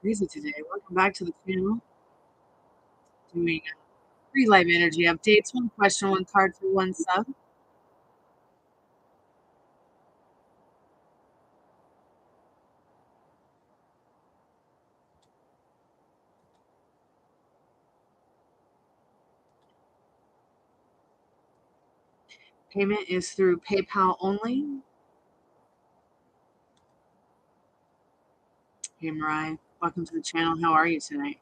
Crazy today. Welcome back to the channel. Doing free live energy updates. One question, one card for one sub. Payment is through PayPal only. Hey Mariah, welcome to the channel. How are you tonight?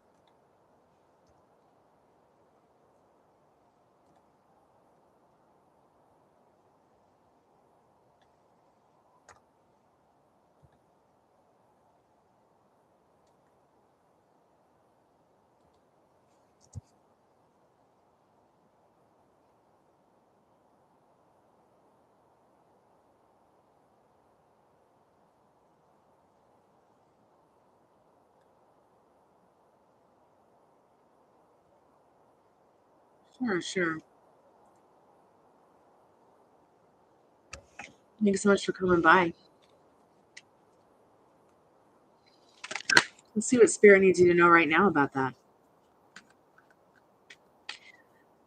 Sure. Thanks so much for coming by. Let's see what Spirit needs you to know right now about that.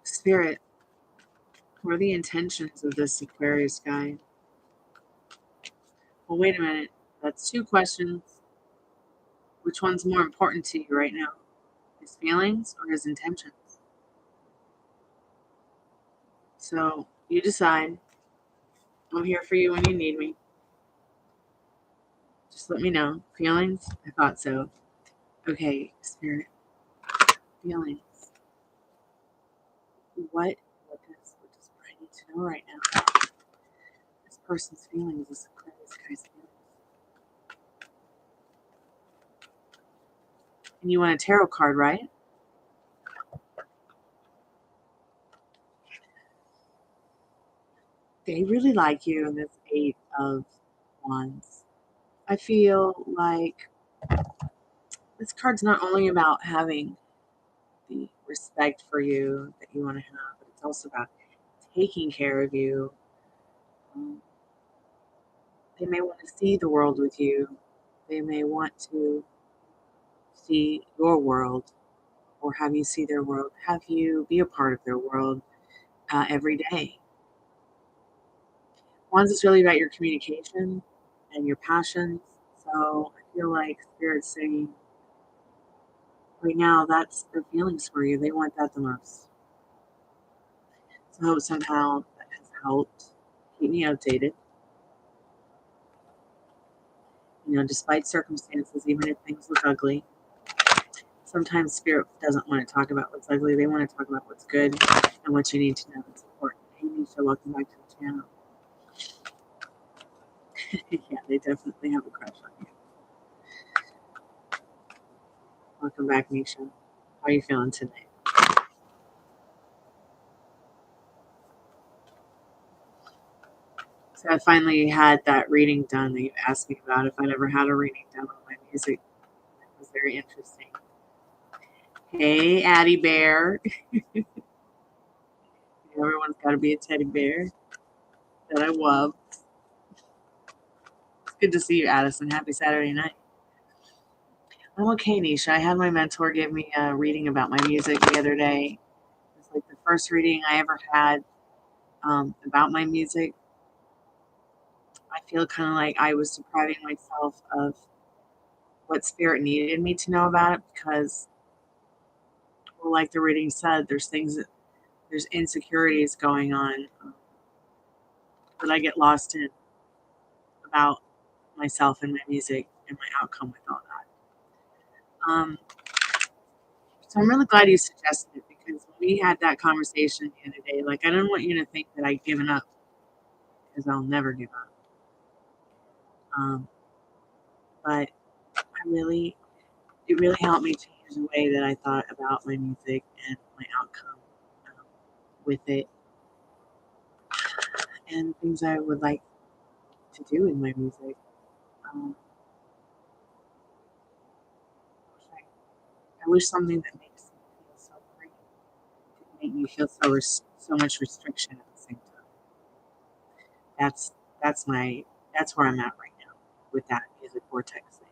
Spirit, what are the intentions of this Aquarius guy? Well, wait a minute. That's two questions. Which one's more important to you right now? His feelings or his intentions? So you decide. I'm here for you when you need me. Just let me know. Feelings? I thought so. Okay, Spirit. Feelings. What does Brian need to know right now? This person's feelings, this guy's feelings. And you want a tarot card, right? They really like you in this 8 of Wands. I feel like this card's not only about having the respect for you that you want to have, but it's also about taking care of you. They may want to see the world with you. They may want to see your world or have you see their world, have you be a part of their world every day. Wands is really about your communication and your passions. So I feel like Spirit's saying right now that's their feelings for you. They want that the most. So somehow that has helped keep me updated. You know, despite circumstances, even if things look ugly, sometimes Spirit doesn't want to talk about what's ugly. They want to talk about what's good and what you need to know that's important. Hey, Nisha, welcome back to the channel. Yeah, they definitely have a crush on you. Welcome back, Nisha. How are you feeling tonight? So I finally had that reading done that you asked me about. If I'd ever had a reading done on my music, it was very interesting. Hey, Addie Bear. Everyone's got to be a teddy bear that I love. It's good to see you, Addison. Happy Saturday night. I'm okay, Nisha. I had my mentor give me a reading about my music the other day. It's like the first reading I ever had about my music. I feel kind of like I was depriving myself of what Spirit needed me to know about it because, well, like the reading said, there's insecurities going on that I get lost in about myself and my music and my outcome with all that. So I'm really glad you suggested it because when we had that conversation the other day, like I don't want you to think that I've given up because I'll never give up. But it really helped me change the way that I thought about my music and my outcome with it and things I would like to do in my music. Um, I wish something that makes me feel so free could make me feel so much restriction at the same time. That's that's my that's where I'm at right now with that music vortex thing.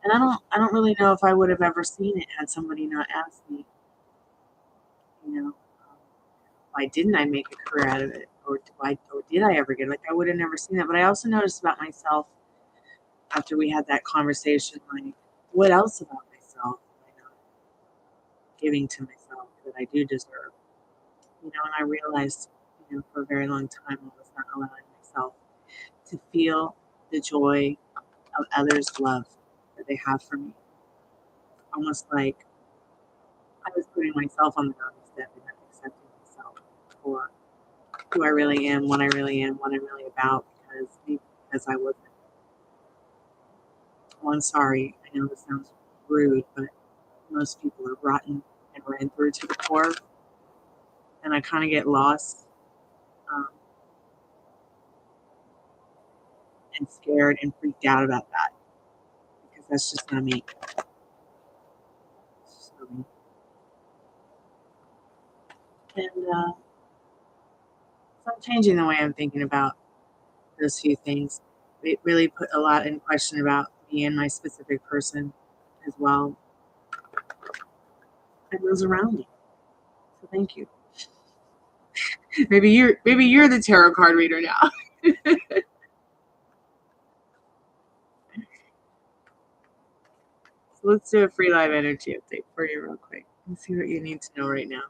And I don't really know if I would have ever seen it had somebody not asked me, you know, why didn't I make a career out of it? Or did I ever get it? Like, I would have never seen that. But I also noticed about myself after we had that conversation, like, what else about myself am I not giving to myself that I do deserve? And I realized, for a very long time, I was not allowing myself to feel the joy of others' love that they have for me. Almost like I was putting myself on the naughty step and not accepting myself for who I really am, what I really am, what I'm really about, because I wasn't. Well, I'm sorry. I know this sounds rude, but most people are rotten and ran through to the core, and I kind of get lost um, and scared and freaked out about that because that's just not me. It's just not me. And so I'm changing the way I'm thinking about those few things. It really put a lot in question about me and my specific person as well, and those around me. So thank you. Maybe you're the tarot card reader now. So let's do a free live energy update for you real quick and see what you need to know right now.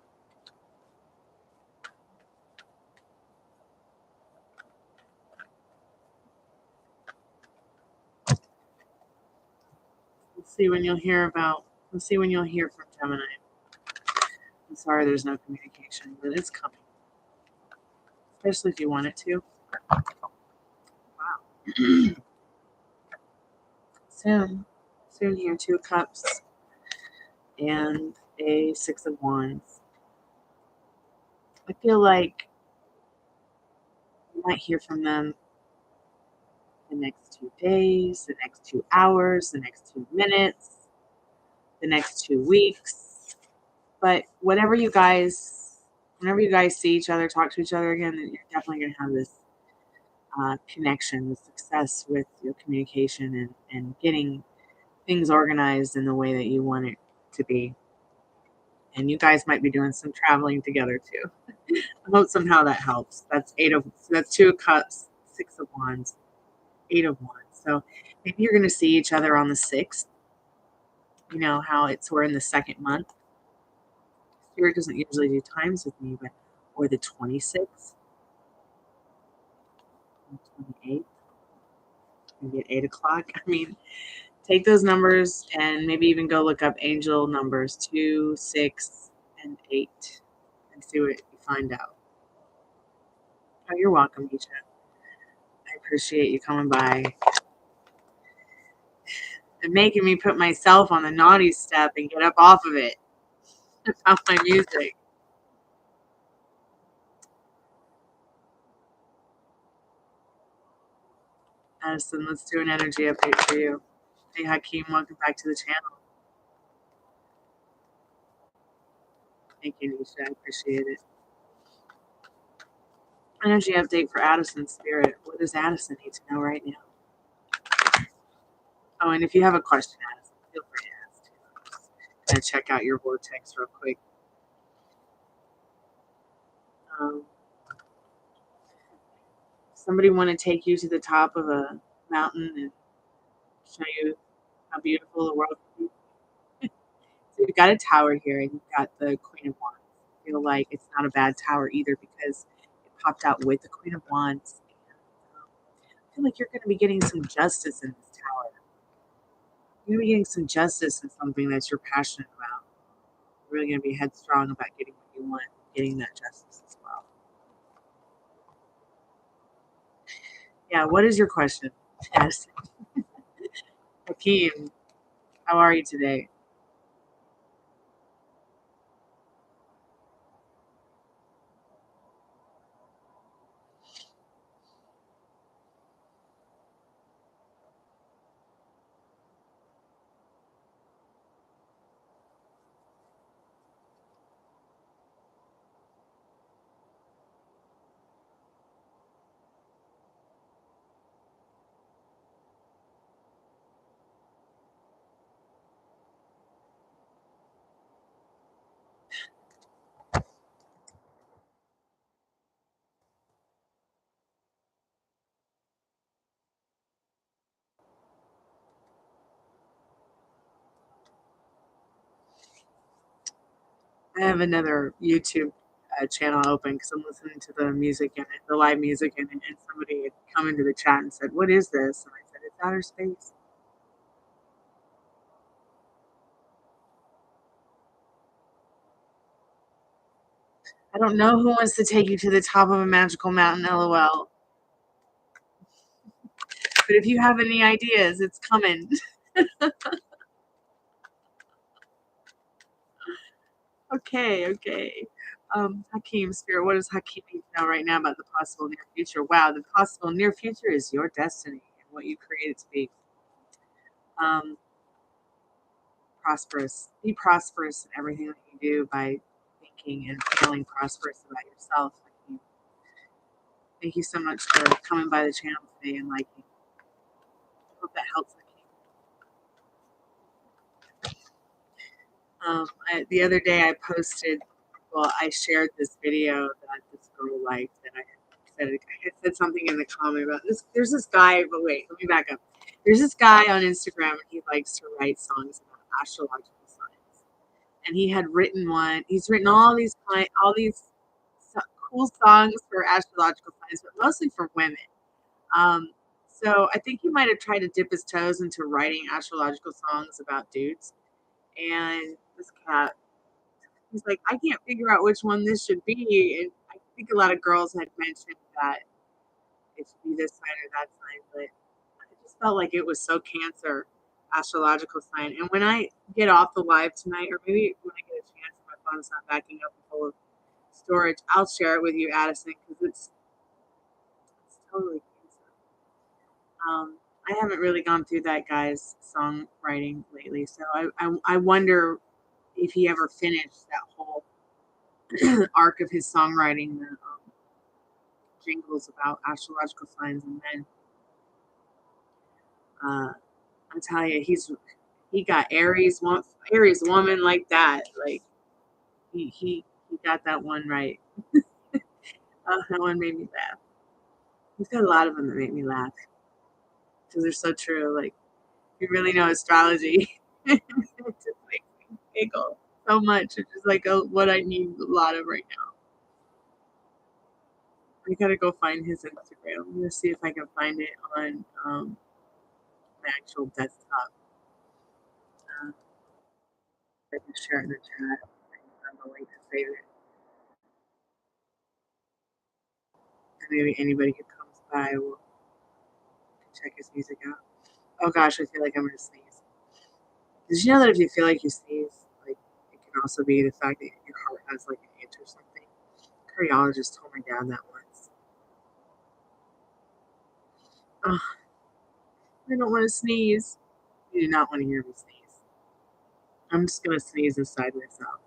Let's see when you'll hear from Gemini. I'm sorry there's no communication, but it's coming. Especially if you want it to. Wow. Soon here, 2 cups and a 6 of Wands. I feel like you might hear from them the next 2 days, the next 2 hours, the next 2 minutes, the next 2 weeks. But whenever you guys see each other, talk to each other again, then you're definitely going to have this connection, the success with your communication and getting things organized in the way that you want it to be. And you guys might be doing some traveling together too. I hope somehow that helps. That's 2 cups, 6 of Wands, 8 of Wands. So maybe you're going to see each other on the 6th. You know how we're in the second month. Spirit doesn't usually do times with me, or the 26th, 28th, maybe at 8 o'clock. I mean, take those numbers and maybe even go look up angel numbers 2, 6, and 8 and see what you find out. Oh, you're welcome, Misha. I appreciate you coming by and making me put myself on the naughty step and get up off of it about my music. Addison, let's do an energy update for you. Hey, Hakeem, welcome back to the channel. Thank you, Nisha. I appreciate it. Energy update for Addison Spirit. What does Addison need to know right now? Oh, and if you have a question, Addison, feel free to ask. I'm going to check out your vortex real quick. Somebody want to take you to the top of a mountain and show you how beautiful the world can be? So you've got a tower here, and you've got the Queen of Wands. I feel like it's not a bad tower either because it popped out with the Queen of Wands. I feel like you're going to be getting some justice in this tower. You're going to be getting some justice in something that you're passionate about. You're really going to be headstrong about getting what you want, getting that justice as well. Yeah, what is your question? Yes. Hakeem, how are you today? I have another YouTube channel open because I'm listening to the music in it, the live music in it, and somebody had come into the chat and said, "What is this?" And I said, "It's outer space." I don't know who wants to take you to the top of a magical mountain, LOL. But if you have any ideas, it's coming. Okay. Hakeem Spirit, what does Hakeem need to know right now about the possible near future? Wow, the possible near future is your destiny and what you create it to be. Um, prosperous. Be prosperous in everything that you do by thinking and feeling prosperous about yourself. Hakeem. Thank you so much for coming by the channel today and liking. I hope that helps, Hakeem. The other day I posted, well, I shared this video that this girl liked, and I had said something in the comment about this. There's this guy, but wait, let me back up. There's this guy on Instagram, and he likes to write songs about astrological signs. And he had written one. He's written all these cool songs for astrological signs, but mostly for women. Um, so I think he might have tried to dip his toes into writing astrological songs about dudes. And this cat, he's like, I can't figure out which one this should be. And I think a lot of girls had mentioned that it should be this sign or that sign, but I just felt like it was so Cancer astrological sign. And when I get off the live tonight, or maybe when I get a chance, if my phone's not backing up and full of storage, I'll share it with you, Addison, because it's totally Cancer. I haven't really gone through that guy's songwriting lately, so I wonder if he ever finished that whole arc of his songwriting, the jingles about astrological signs, and then I tell you, he got Aries woman like that. Like he got that one right. That one made me laugh. He's got a lot of them that make me laugh because they're so true. Like if you really know astrology, it just makes me giggle so much. It's just like what I need a lot of right now. I gotta go find his Instagram. I'm gonna see if I can find it on my actual desktop. Uh, I can share it in the chat. I'm the link to save it. And maybe anybody who comes by will check his music out. Oh gosh, I feel like I'm gonna sneeze. Did you know that if you feel like you sneeze, like it can also be the fact that your heart has like an itch or something? Cardiologist told my dad that once. Oh, I don't want to sneeze. You do not want to hear me sneeze. I'm just gonna sneeze inside myself.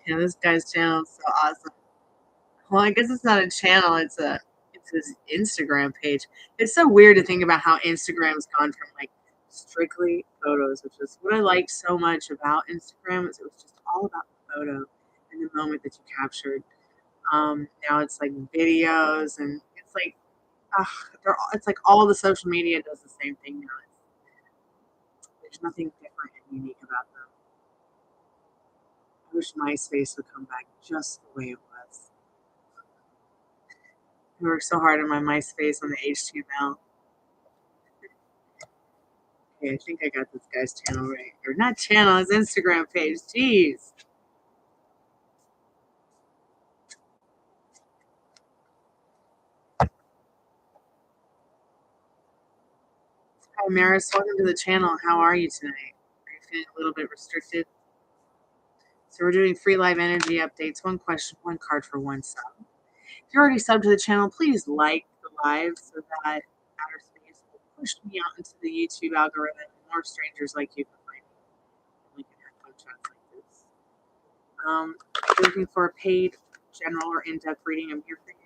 Yeah, this guy's channel is so awesome. Well, I guess it's not a channel, it's his Instagram page. It's so weird to think about how Instagram's gone from like strictly photos, which is what I liked so much about Instagram, is it was just all about the photo and the moment that you captured. Now it's like videos and it's like it's like all the social media does the same thing now. There's nothing different and unique about them. I wish MySpace would come back just the way it was. I worked so hard on my MySpace on the HTML. Okay, I think I got this guy's channel right. Or not channel, his Instagram page. Jeez. Hi, Maris. Welcome to the channel. How are you tonight? Are you feeling a little bit restricted? So we're doing free live energy updates. One question, one card for one sub. If you're already subbed to the channel, please like the live so that outer space will push me out into the YouTube algorithm and more strangers like you can find me. We can have fun chats like this. If you're looking for a paid general or in-depth reading, I'm here for you.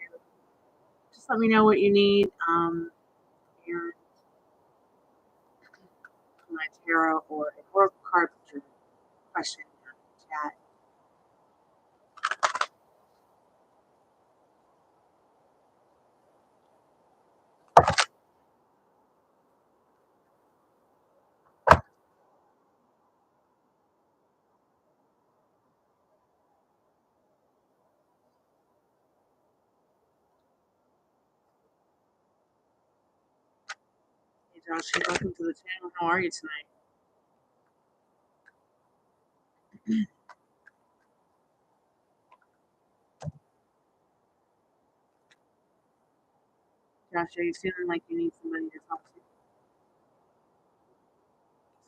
Just let me know what you need. And my tarot or an oracle card, put your question in the chat. Hey Josh, welcome to the channel. How are you tonight? Josh, are you feeling like you need somebody to talk to?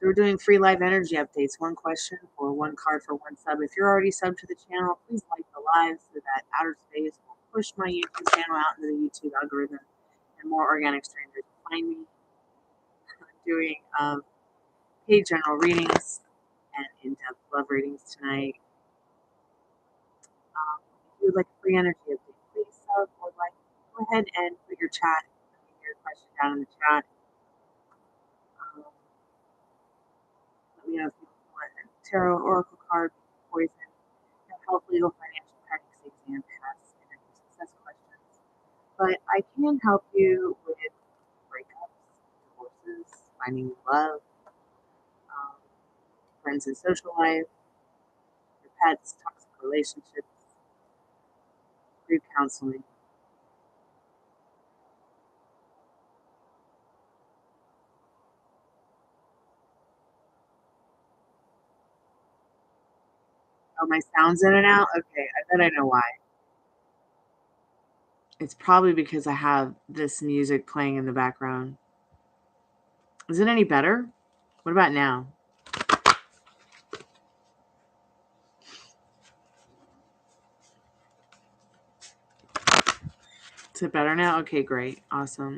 So we're doing free live energy updates. One question for one card for one sub. If you're already subbed to the channel, please like the live so that outer space will push my YouTube channel out into the YouTube algorithm and more organic strangers will find me. I'm doing paid general readings and in-depth love readings tonight. If you would like a free energy update, please sub or like. Go ahead and put your your question down in the chat. Let me know if you want a tarot, oracle card, poison, health, legal, financial, practice, exam, past, interview, success questions. But I can help you with breakups, divorces, finding love, friends and social life, your pets, toxic relationships, grief counseling. Oh, my sound's in and out? Okay, I bet I know why. It's probably because I have this music playing in the background. Is it any better? What about now? Is it better now? Okay, great. Awesome.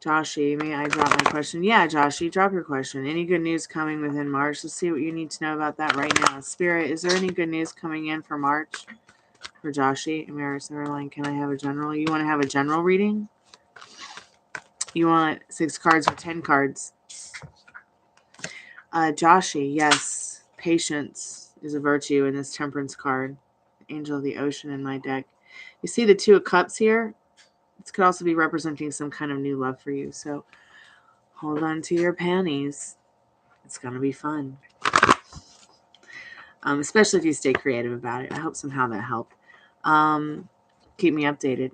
Joshy, may I drop my question? Yeah, Joshy, drop your question. Any good news coming within March? Let's see what you need to know about that right now. Spirit, is there any good news coming in for March? For Joshy, Amaris, Airline, can I have a general? You want to have a general reading? You want 6 cards or 10 cards? Joshy, yes. Patience is a virtue in this Temperance card. Angel of the Ocean in my deck. You see the 2 of Cups here? This could also be representing some kind of new love for you. So hold on to your panties. It's going to be fun. Especially if you stay creative about it. I hope somehow that helped. Keep me updated.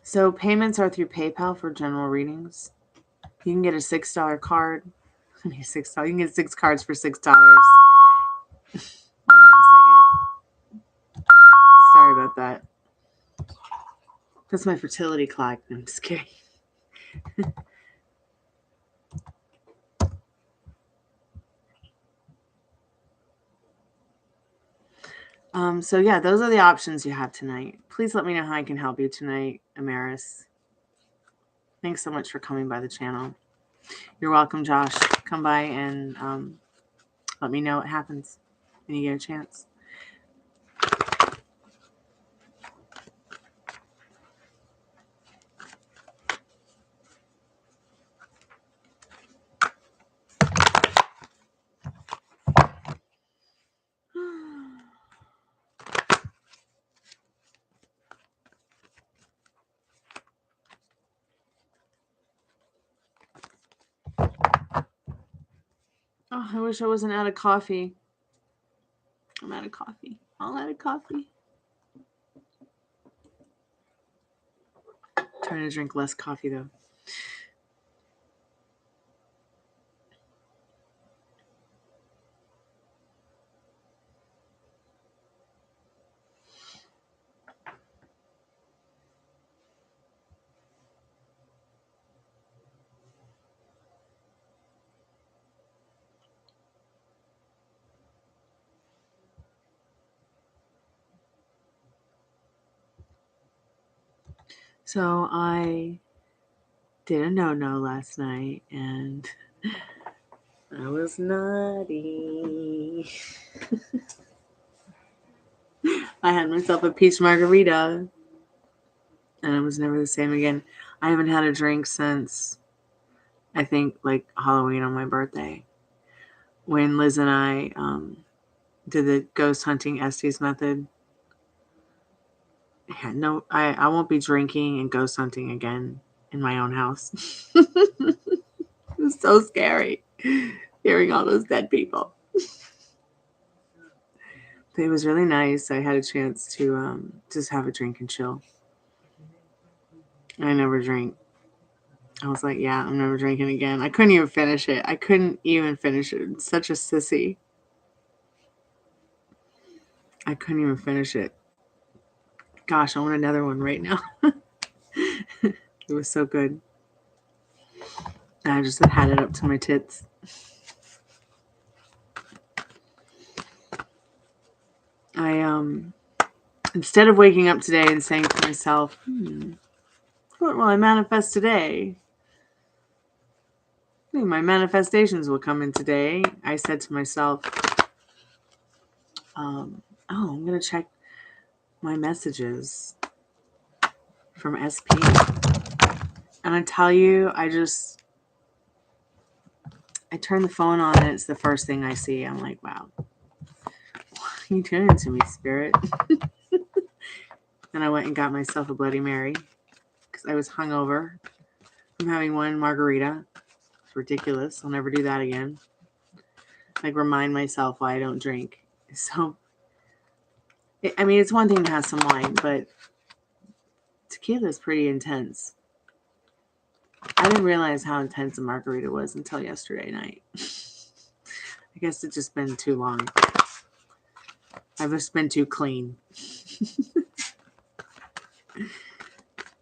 So payments are through PayPal for general readings. You can get a $6 card. $6. You can get 6 cards for $6. Hold on a second. Sorry about that. That's my fertility clock. No, I'm just kidding. So yeah, those are the options you have tonight. Please let me know how I can help you tonight, Amaris. Thanks so much for coming by the channel. You're welcome, Josh. Come by and let me know what happens when you get a chance. Oh, I wish I wasn't out of coffee. I'm out of coffee. All out of coffee. Trying to drink less coffee though. So I did a no-no last night, and I was naughty. I had myself a peach margarita, and it was never the same again. I haven't had a drink since, I think, like Halloween on my birthday, when Liz and I did the ghost hunting Estes method. Yeah, no, I won't be drinking and ghost hunting again in my own house. It was so scary hearing all those dead people. But it was really nice. I had a chance to just have a drink and chill. I never drink. I was like, yeah, I'm never drinking again. I couldn't even finish it. It's such a sissy. I couldn't even finish it. Gosh, I want another one right now. It was so good. I just had it up to my tits. I instead of waking up today and saying to myself, what will I manifest today? I think my manifestations will come in today. I said to myself, I'm going to check my messages from SP. And I tell you, I turn the phone on and it's the first thing I see. I'm like, wow, what are you doing to me, Spirit? Then I went and got myself a Bloody Mary because I was hungover from having one margarita. It's ridiculous. I'll never do that again. Like, remind myself why I don't drink. So, it's one thing to have some wine, but tequila is pretty intense. I didn't realize how intense a margarita was until yesterday night. I guess it's just been too long. I've just been too clean.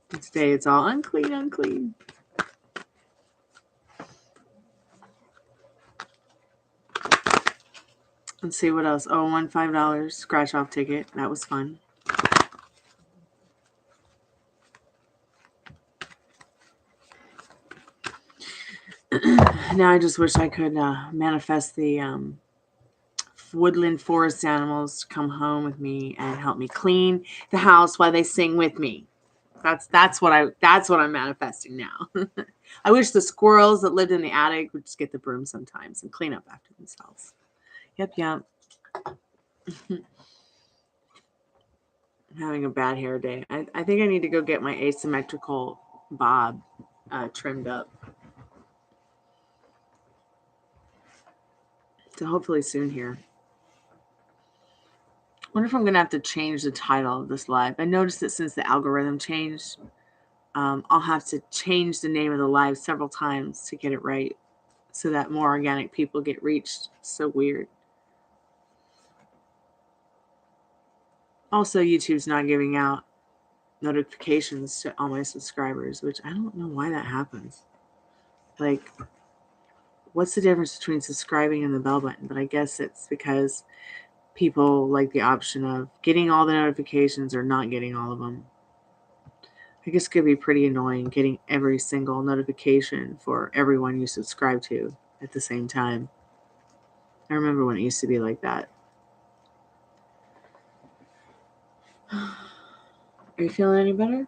Today it's all unclean. Let's see what else. Oh, won $5 scratch off ticket. That was fun. Now I just wish I could manifest the woodland forest animals to come home with me and help me clean the house while they sing with me. That's what I'm manifesting now. I wish the squirrels that lived in the attic would just get the broom sometimes and clean up after themselves. Yep. I'm having a bad hair day. I think I need to go get my asymmetrical bob trimmed up. So hopefully soon here. I wonder if I'm going to have to change the title of this live. I noticed that since the algorithm changed, I'll have to change the name of the live several times to get it right so that more organic people get reached. It's so weird. Also, YouTube's not giving out notifications to all my subscribers, which I don't know why that happens. Like, what's the difference between subscribing and the bell button? But I guess it's because people like the option of getting all the notifications or not getting all of them. I guess it could be pretty annoying getting every single notification for everyone you subscribe to at the same time. I remember when it used to be like that. Are you feeling any better?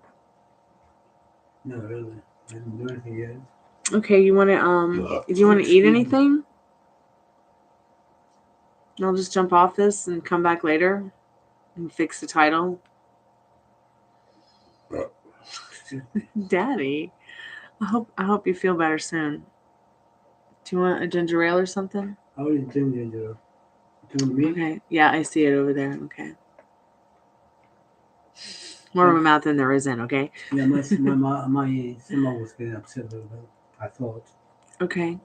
No, really. I didn't do anything yet. Okay, you want to if you want to eat anything? I'll just jump off this and come back later and fix the title. Daddy, I hope you feel better soon. Do you want a ginger ale or something? I already did ginger ale. You talking to me? Okay. Yeah, I see it over there. Okay. More of a mouth than there isn't, okay? Yeah, my Simo was getting upset a little bit, I thought. Okay.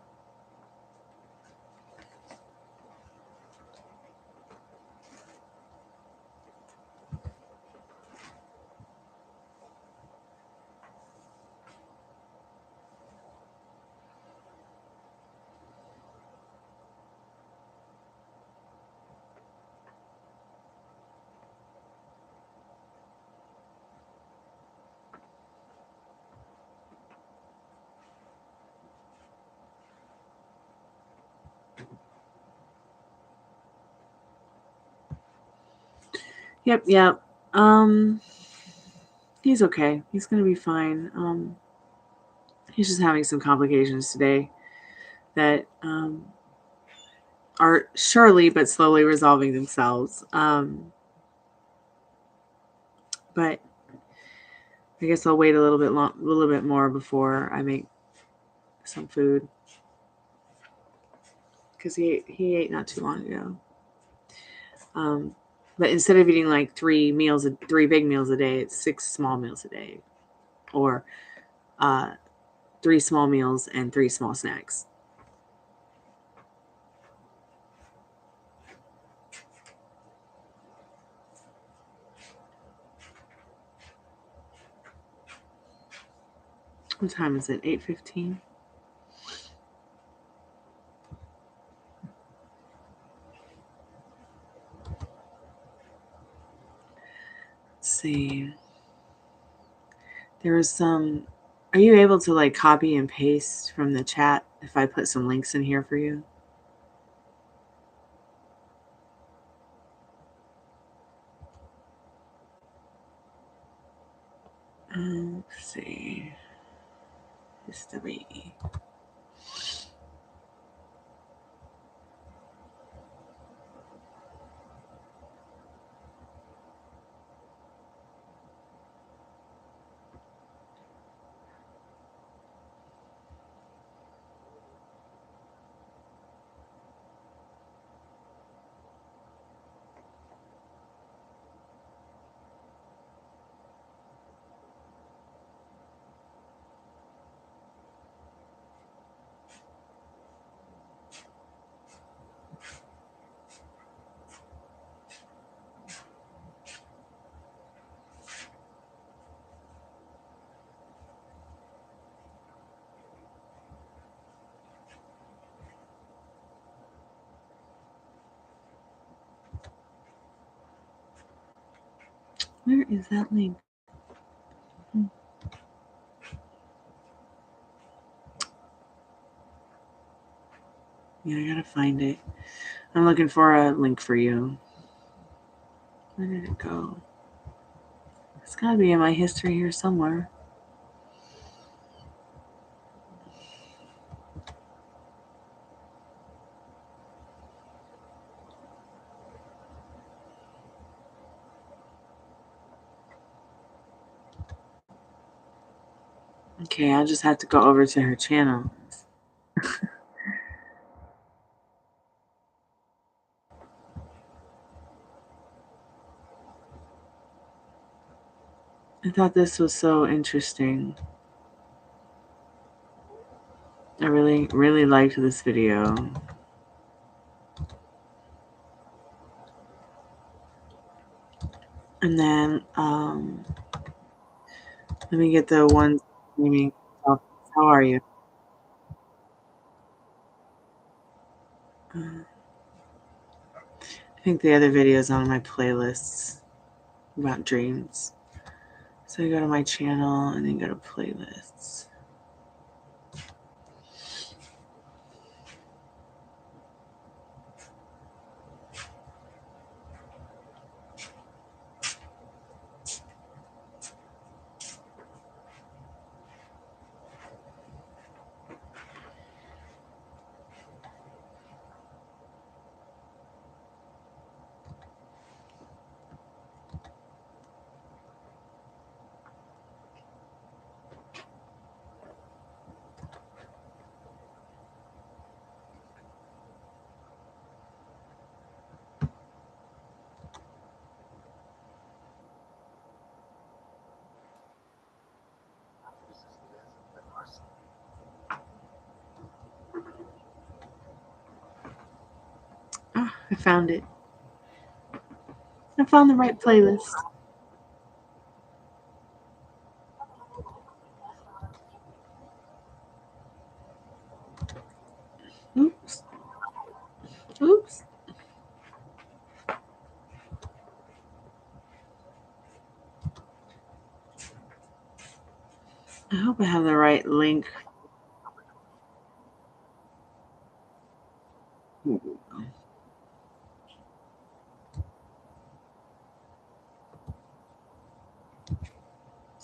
Yep. He's okay. He's gonna be fine. He's just having some complications today that are surely but slowly resolving themselves. But I guess I'll wait a little bit more before I make some food because he ate not too long ago. But instead of eating like 3 big meals a day, it's 6 small meals a day, or 3 small meals and 3 small snacks. What time is it? 8:15. Let's see. There was some. Are you able to like copy and paste from the chat if I put some links in here for you? Let's see. History. Where is that link? Yeah, I gotta find it. I'm looking for a link for you. Where did it go? It's gotta be in my history here somewhere. Okay, I'll just have to go over to her channel. I thought this was so interesting. I really liked this video. And then let me get the one streaming. How are you? I think the other video is on my playlists about dreams. So you go to my channel and then go to playlists. Ah, I found it. I found the right playlist. Oops. Oops. I hope I have the right link.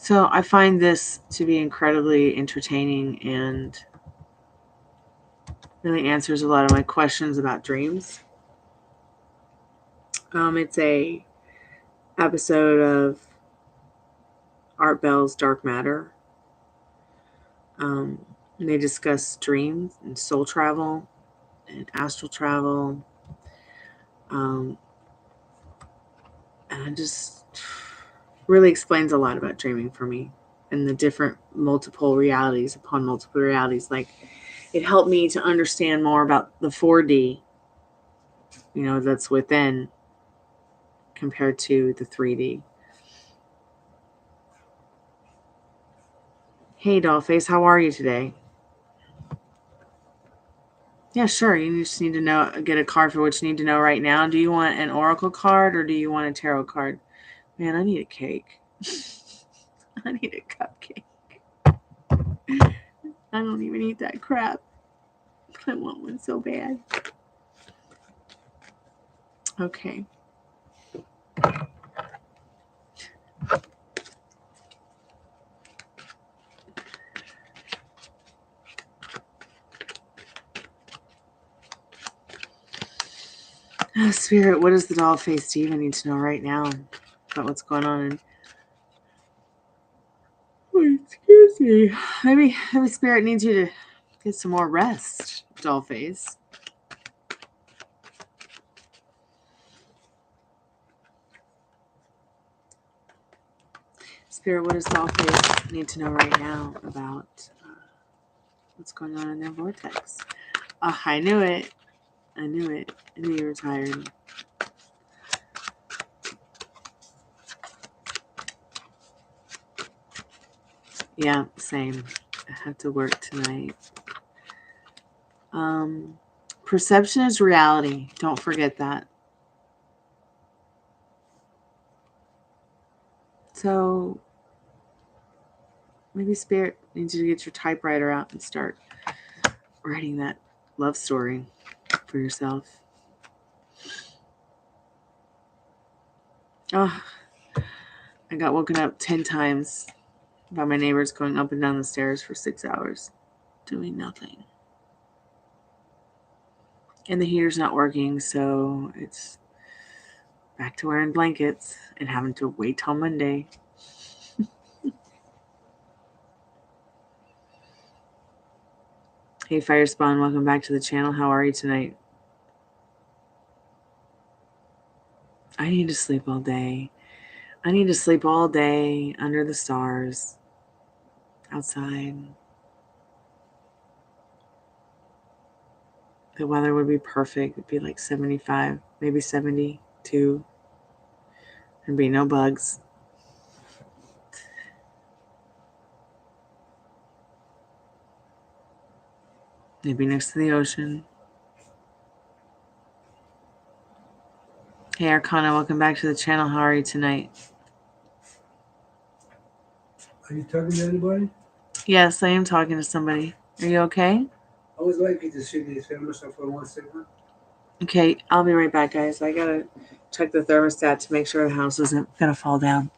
So I find this to be incredibly entertaining and really answers a lot of my questions about dreams. It's a episode of Art Bell's Dark Matter. And they discuss dreams and soul travel and astral travel. And it just really explains a lot about dreaming for me and the different multiple realities upon multiple realities. Like, it helped me to understand more about the 4D, that's within compared to the 3D. Hey, Dollface, how are you today? Yeah, sure. You just need to get a card for what you need to know right now. Do you want an oracle card or do you want a tarot card? Man, I need a cake. I need a cupcake. I don't even eat that crap. I want one so bad. Okay. Oh, Spirit, what does the doll face Steven need to know right now about what's going on? Excuse me. Maybe Spirit needs you to get some more rest, doll face. Spirit, what does doll face need to know right now about what's going on in their vortex? I knew it. I knew you were tired. Yeah, same. I have to work tonight. Perception is reality. Don't forget that. So maybe Spirit needs you to get your typewriter out and start writing that love story for yourself. Oh, I got woken up 10 times by my neighbors going up and down the stairs for 6 hours doing nothing. And the heater's not working, so it's back to wearing blankets and having to wait till Monday. Hey, Firespawn, welcome back to the channel. How are you tonight? I need to sleep all day. I need to sleep all day under the stars, outside. The weather would be perfect. It'd be like 75, maybe 72. There'd be no bugs. It'd be next to the ocean. Hey, Arcana, welcome back to the channel. How are you tonight? Are you talking to anybody? Yes, I am talking to somebody. Are you okay? I was lucky to see this thermostat for 1 second. Okay, I'll be right back, guys. I gotta check the thermostat to make sure the house isn't gonna fall down.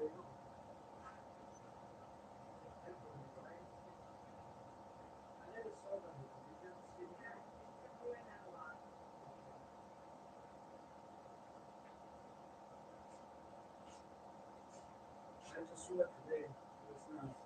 I just saw it today. It's nice.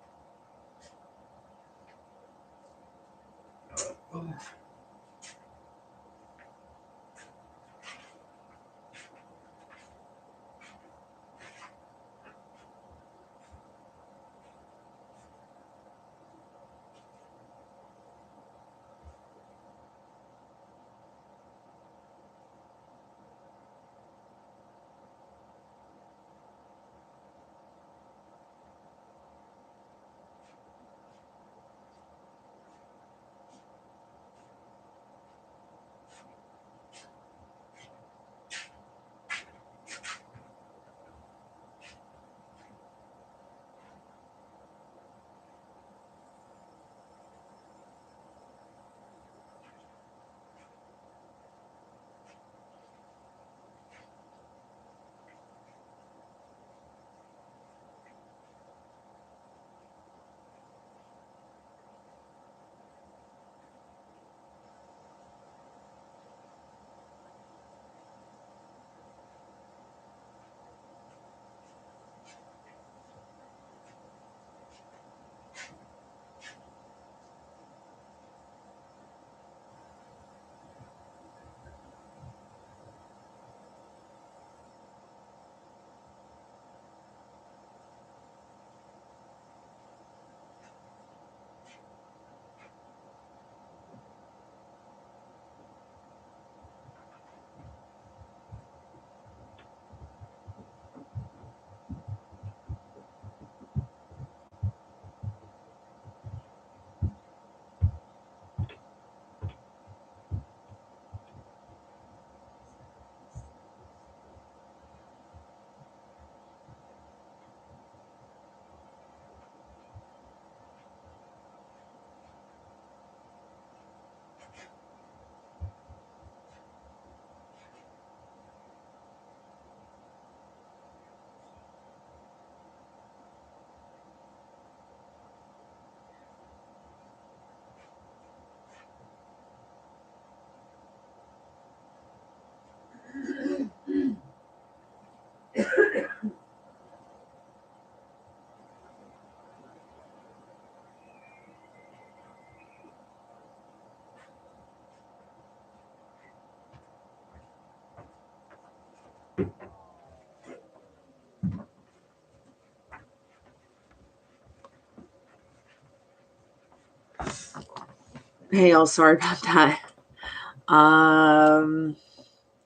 Hey, y'all, sorry about that.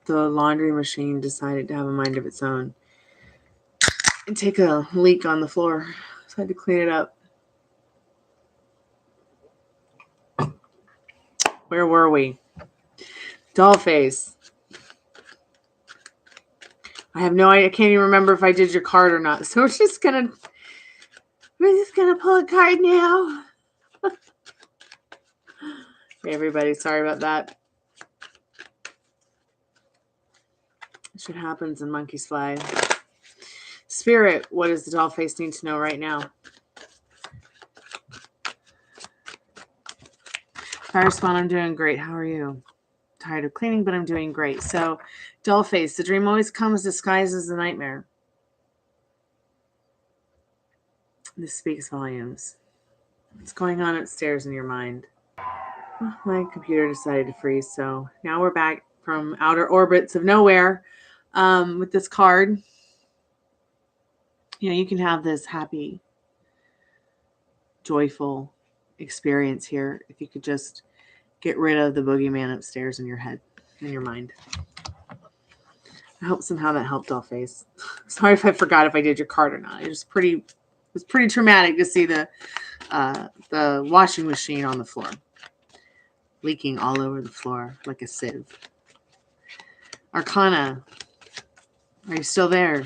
The laundry machine decided to have a mind of its own and take a leak on the floor, so I had to clean it up. Where were we? Doll face. I have no idea. I can't even remember if I did your card or not. So we're just gonna pull a card now. Hey, everybody, sorry about that. Shit happens and monkeys fly. Spirit, what does the doll face need to know right now? Fire Spawn, I'm doing great. How are you? Tired of cleaning, but I'm doing great. So, doll face, the dream always comes disguised as a nightmare. This speaks volumes. What's going on upstairs in your mind? Oh, my computer decided to freeze, so now we're back from outer orbits of nowhere with this card. You know, you can have this happy, joyful experience here if you could just get rid of the boogeyman upstairs in your head, in your mind. I hope somehow that helped, doll face. Sorry if I forgot if I did your card or not. It was pretty traumatic to see the washing machine on the floor, leaking all over the floor like a sieve. Arcana, are you still there?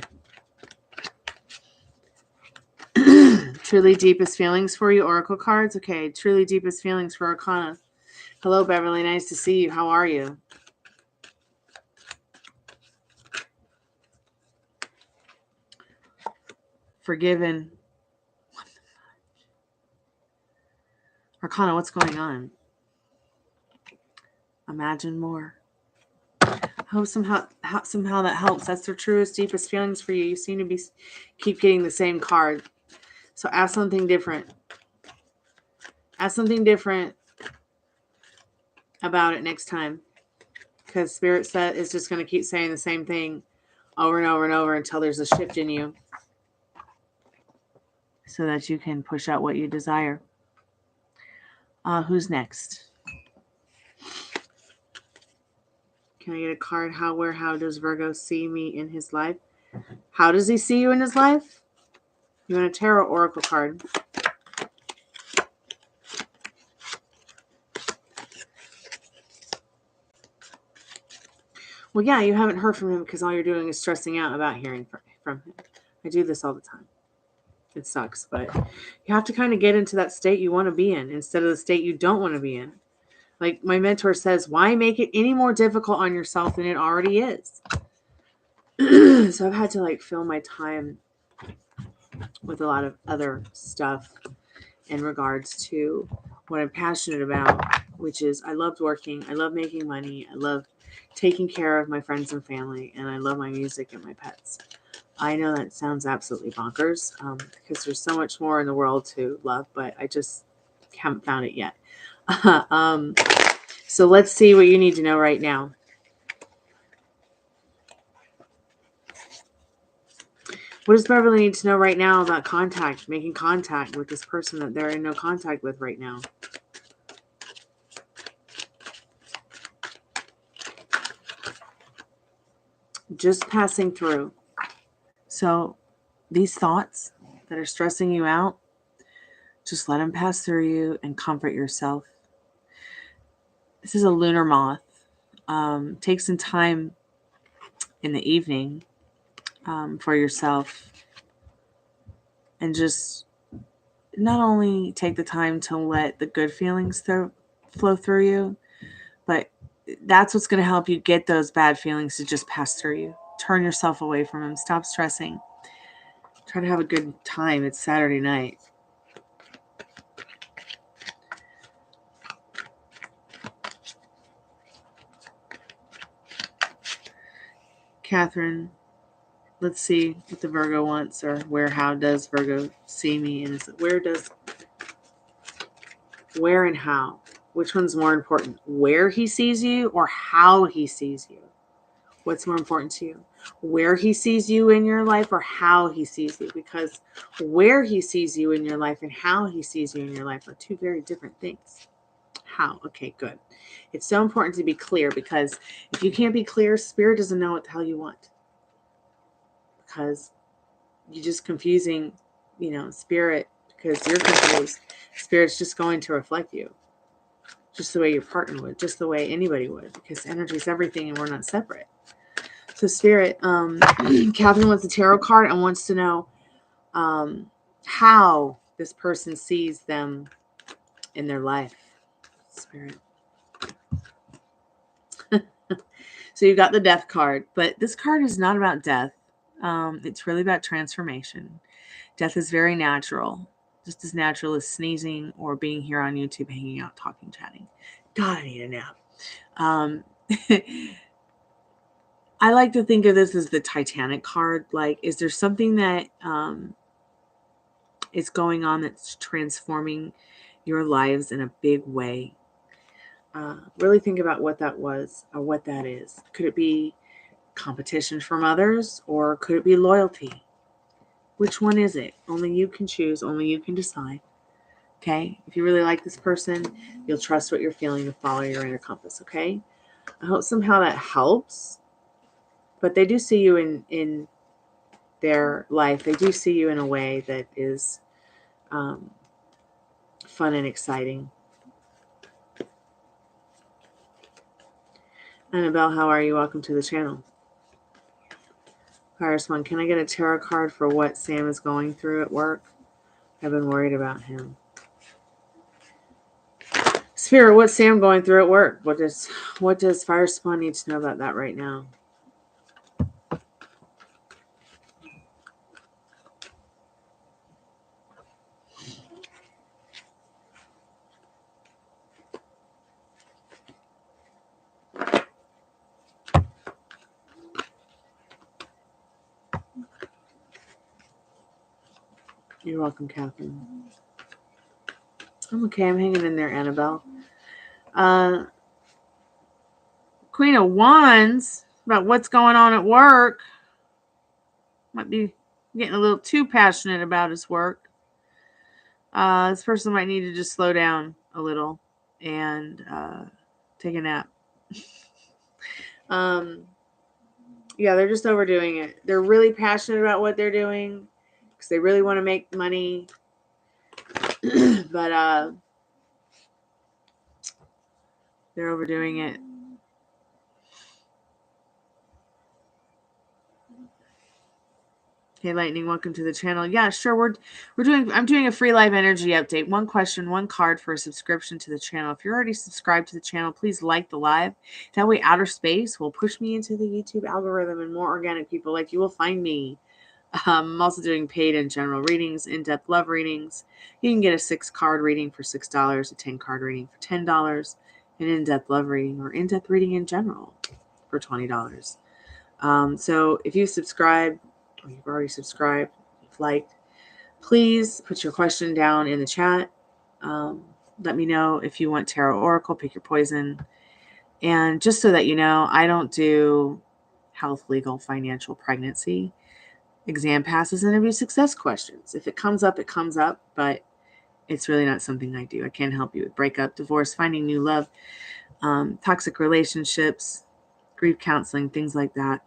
Truly deepest feelings for you, Oracle cards. Okay, truly deepest feelings for Arcana. Hello, Beverly. Nice to see you. How are you? forgiven. Arcana, what's going on? Imagine more. I hope somehow that helps. That's their truest, deepest feelings for you. You seem to keep getting the same card. So ask something different. Ask something different about it next time. Because Spirit set is just going to keep saying the same thing over and over and over until there's a shift in you. So that you can push out what you desire. Who's next? Can I get a card? How does Virgo see me in his life? How does he see you in his life? You want a tarot oracle card. Well, yeah, you haven't heard from him because all you're doing is stressing out about hearing from him. I do this all the time. It sucks, but you have to kind of get into that state you want to be in instead of the state you don't want to be in. Like my mentor says, why make it any more difficult on yourself than it already is? So I've had to fill my time with a lot of other stuff in regards to what I'm passionate about, which is I love working, I love making money, I love taking care of my friends and family, and I love my music and my pets. I know that sounds absolutely bonkers because there's so much more in the world to love, but I just haven't found it yet. So let's see what you need to know right now. What does Beverly need to know right now about making contact with this person that they're in no contact with right now? Just passing through. So these thoughts that are stressing you out, just let them pass through you and comfort yourself. This is a lunar moth. Take some time in the evening for yourself and just not only take the time to let the good feelings flow through you, but that's what's going to help you get those bad feelings to just pass through you. Turn yourself away from them. Stop stressing. Try to have a good time. It's Saturday night. Catherine, let's see what the Virgo wants, or how does Virgo see me? And where and how? Which one's more important? Where he sees you or how he sees you? What's more important to you? Where he sees you in your life or how he sees you? Because where he sees you in your life and how he sees you in your life are two very different things. How? Okay, good. It's so important to be clear, because if you can't be clear, Spirit doesn't know what the hell you want. Because you're just confusing, Spirit, because you're confused. Spirit's just going to reflect you. Just the way your partner would, just the way anybody would, because energy is everything and we're not separate. So Spirit, Catherine wants a tarot card and wants to know how this person sees them in their life. Spirit. So you've got the death card, but this card is not about death. It's really about transformation. Death is very natural, just as natural as sneezing or being here on YouTube, hanging out, talking, chatting. God, I need a nap. I like to think of this as the Titanic card. Like, is there something that is going on that's transforming your lives in a big way? Really think about what that was or what that is. Could it be competition from others, or could it be loyalty? Which one is it? Only you can choose. Only you can decide. Okay? If you really like this person, you'll trust what you're feeling to follow your inner compass. Okay? I hope somehow that helps. But they do see you in their life. They do see you in a way that is fun and exciting. Annabelle, how are you? Welcome to the channel. First one, can I get a tarot card for what Sam is going through at work? I've been worried about him. Spirit, what's Sam going through at work? What does Fire Spawn need to know about that right now? You're welcome, Catherine. I'm okay. I'm hanging in there, Annabelle. Queen of Wands, about what's going on at work. Might be getting a little too passionate about his work. This person might need to just slow down a little and take a nap. Yeah, they're just overdoing it. They're really passionate about what they're doing because they really want to make money. But they're overdoing it. Hey, Lightning, welcome to the channel. Yeah, sure. I'm doing a free live energy update. One question, one card for a subscription to the channel. If you're already subscribed to the channel, please like the live. That way outer space will push me into the YouTube algorithm and more organic people like you will find me. I'm also doing paid and general readings, in-depth love readings. You can get a 6-card reading for $6, a 10-card reading for $10, an in-depth love reading or in-depth reading in general for $20. So if you subscribe, or you've already subscribed, you've liked, please put your question down in the chat. Let me know if you want tarot oracle, pick your poison. And just so that you know, I don't do health, legal, financial, pregnancy, exam passes, interview success questions. If it comes up, it comes up, but it's really not something I do. I can't help you with breakup, divorce, finding new love, toxic relationships, grief counseling, things like that.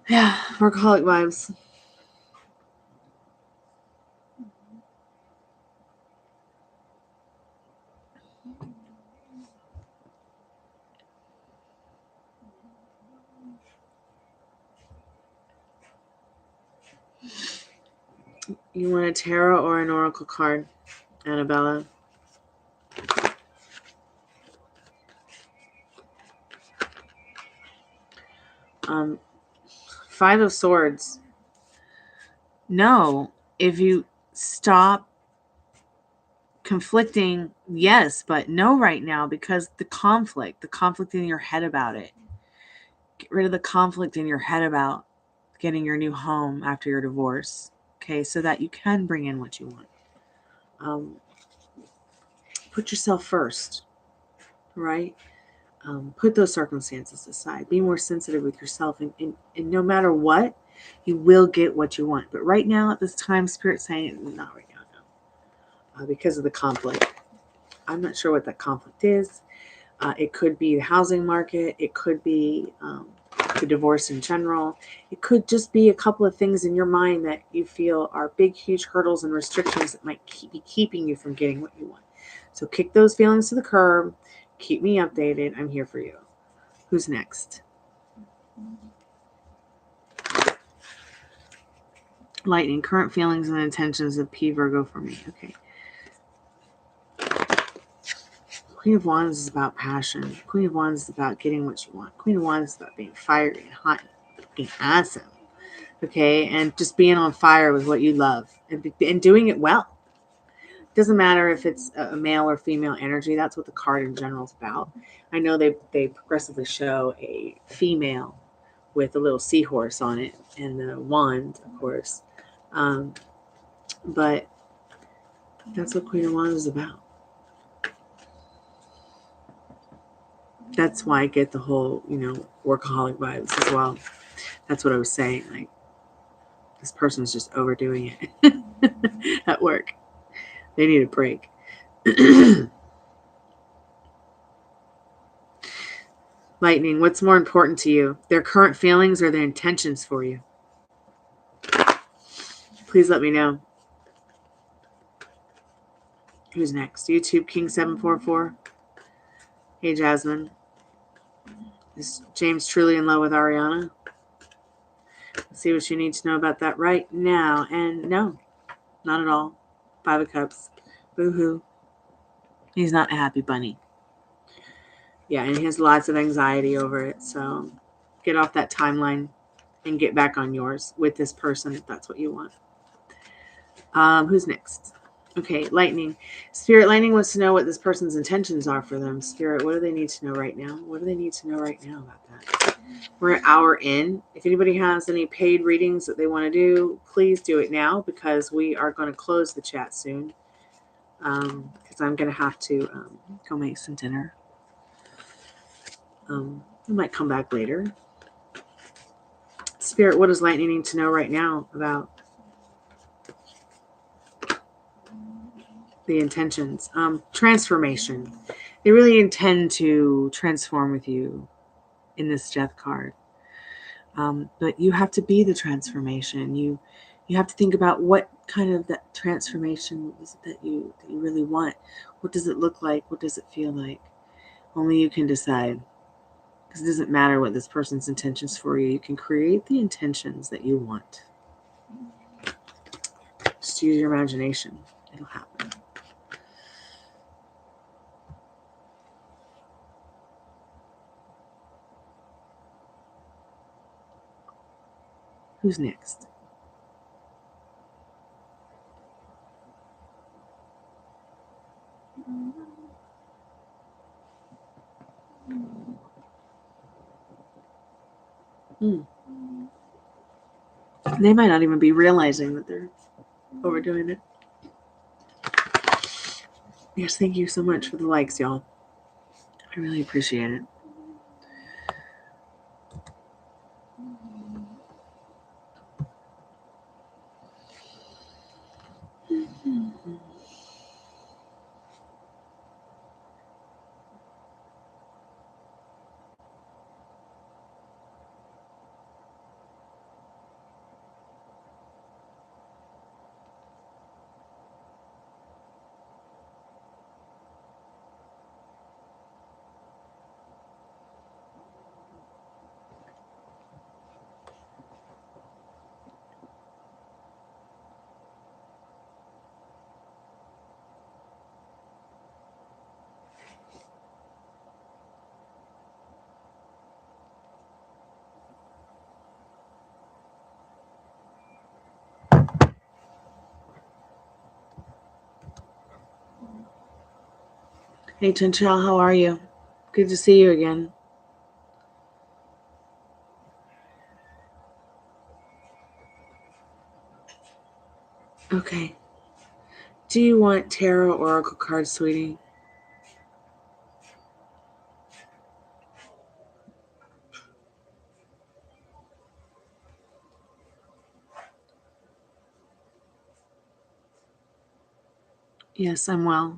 Yeah, workaholic vibes. You want a tarot or an oracle card, Annabella? Five of Swords. No, if you stop conflicting, yes, but no right now because the conflict in your head about it. Get rid of the conflict in your head about getting your new home after your divorce, okay, so that you can bring in what you want. Put yourself first, right? Put those circumstances aside. Be more sensitive with yourself, and no matter what, you will get what you want. But right now, at this time, Spirit's saying, not right now, no. Because of the conflict. I'm not sure what that conflict is. It could be the housing market. It could be the divorce in general. It could just be a couple of things in your mind that you feel are big, huge hurdles and restrictions that might be keeping you from getting what you want. So kick those feelings to the curb. Keep me updated. I'm here for you. Who's next? Lightning, current feelings and intentions of P Virgo for me. Okay. Queen of Wands is about passion. Queen of Wands is about getting what you want. Queen of Wands is about being fiery and hot and being awesome. Okay. And just being on fire with what you love and doing it well. It doesn't matter if it's a male or female energy. That's what the card in general is about. I know they progressively show a female with a little seahorse on it and the wand, of course. But that's what Queen of Wands is about. That's why I get the whole, workaholic vibes as well. That's what I was saying. Like, this person's just overdoing it at work. They need a break. Lightning, what's more important to you? Their current feelings or their intentions for you? Please let me know. Who's next? YouTube King 744. Hey, Jasmine. Is James truly in love with Ariana? Let's see what you need to know about that right now. And no, not at all. 5 of Cups. Boo-hoo. He's not a happy bunny. Yeah, and he has lots of anxiety over it. So get off that timeline and get back on yours with this person if that's what you want. Who's next? Okay, lightning. Spirit, lightning wants to know what this person's intentions are for them. Spirit, what do they need to know right now? What do they need to know right now about that? We're an hour in. If anybody has any paid readings that they want to do, please do it now, because we are going to close the chat soon. Because I'm going to have to go make some dinner. I might come back later. Spirit, what does lightning need to know right now about the intentions? Transformation. They really intend to transform with you in this death card. But you have to be the transformation. You have to think about what kind of that transformation is it that you really want. What does it look like? What does it feel like? Only you can decide. Because it doesn't matter what this person's intentions for you. You can create the intentions that you want. Just use your imagination. It'll happen. Who's next? They might not even be realizing that they're overdoing it. Yes, thank you so much for the likes, y'all. I really appreciate it. Hey, Chanchel, how are you? Good to see you again. Okay. Do you want tarot oracle cards, sweetie? Yes, I'm well.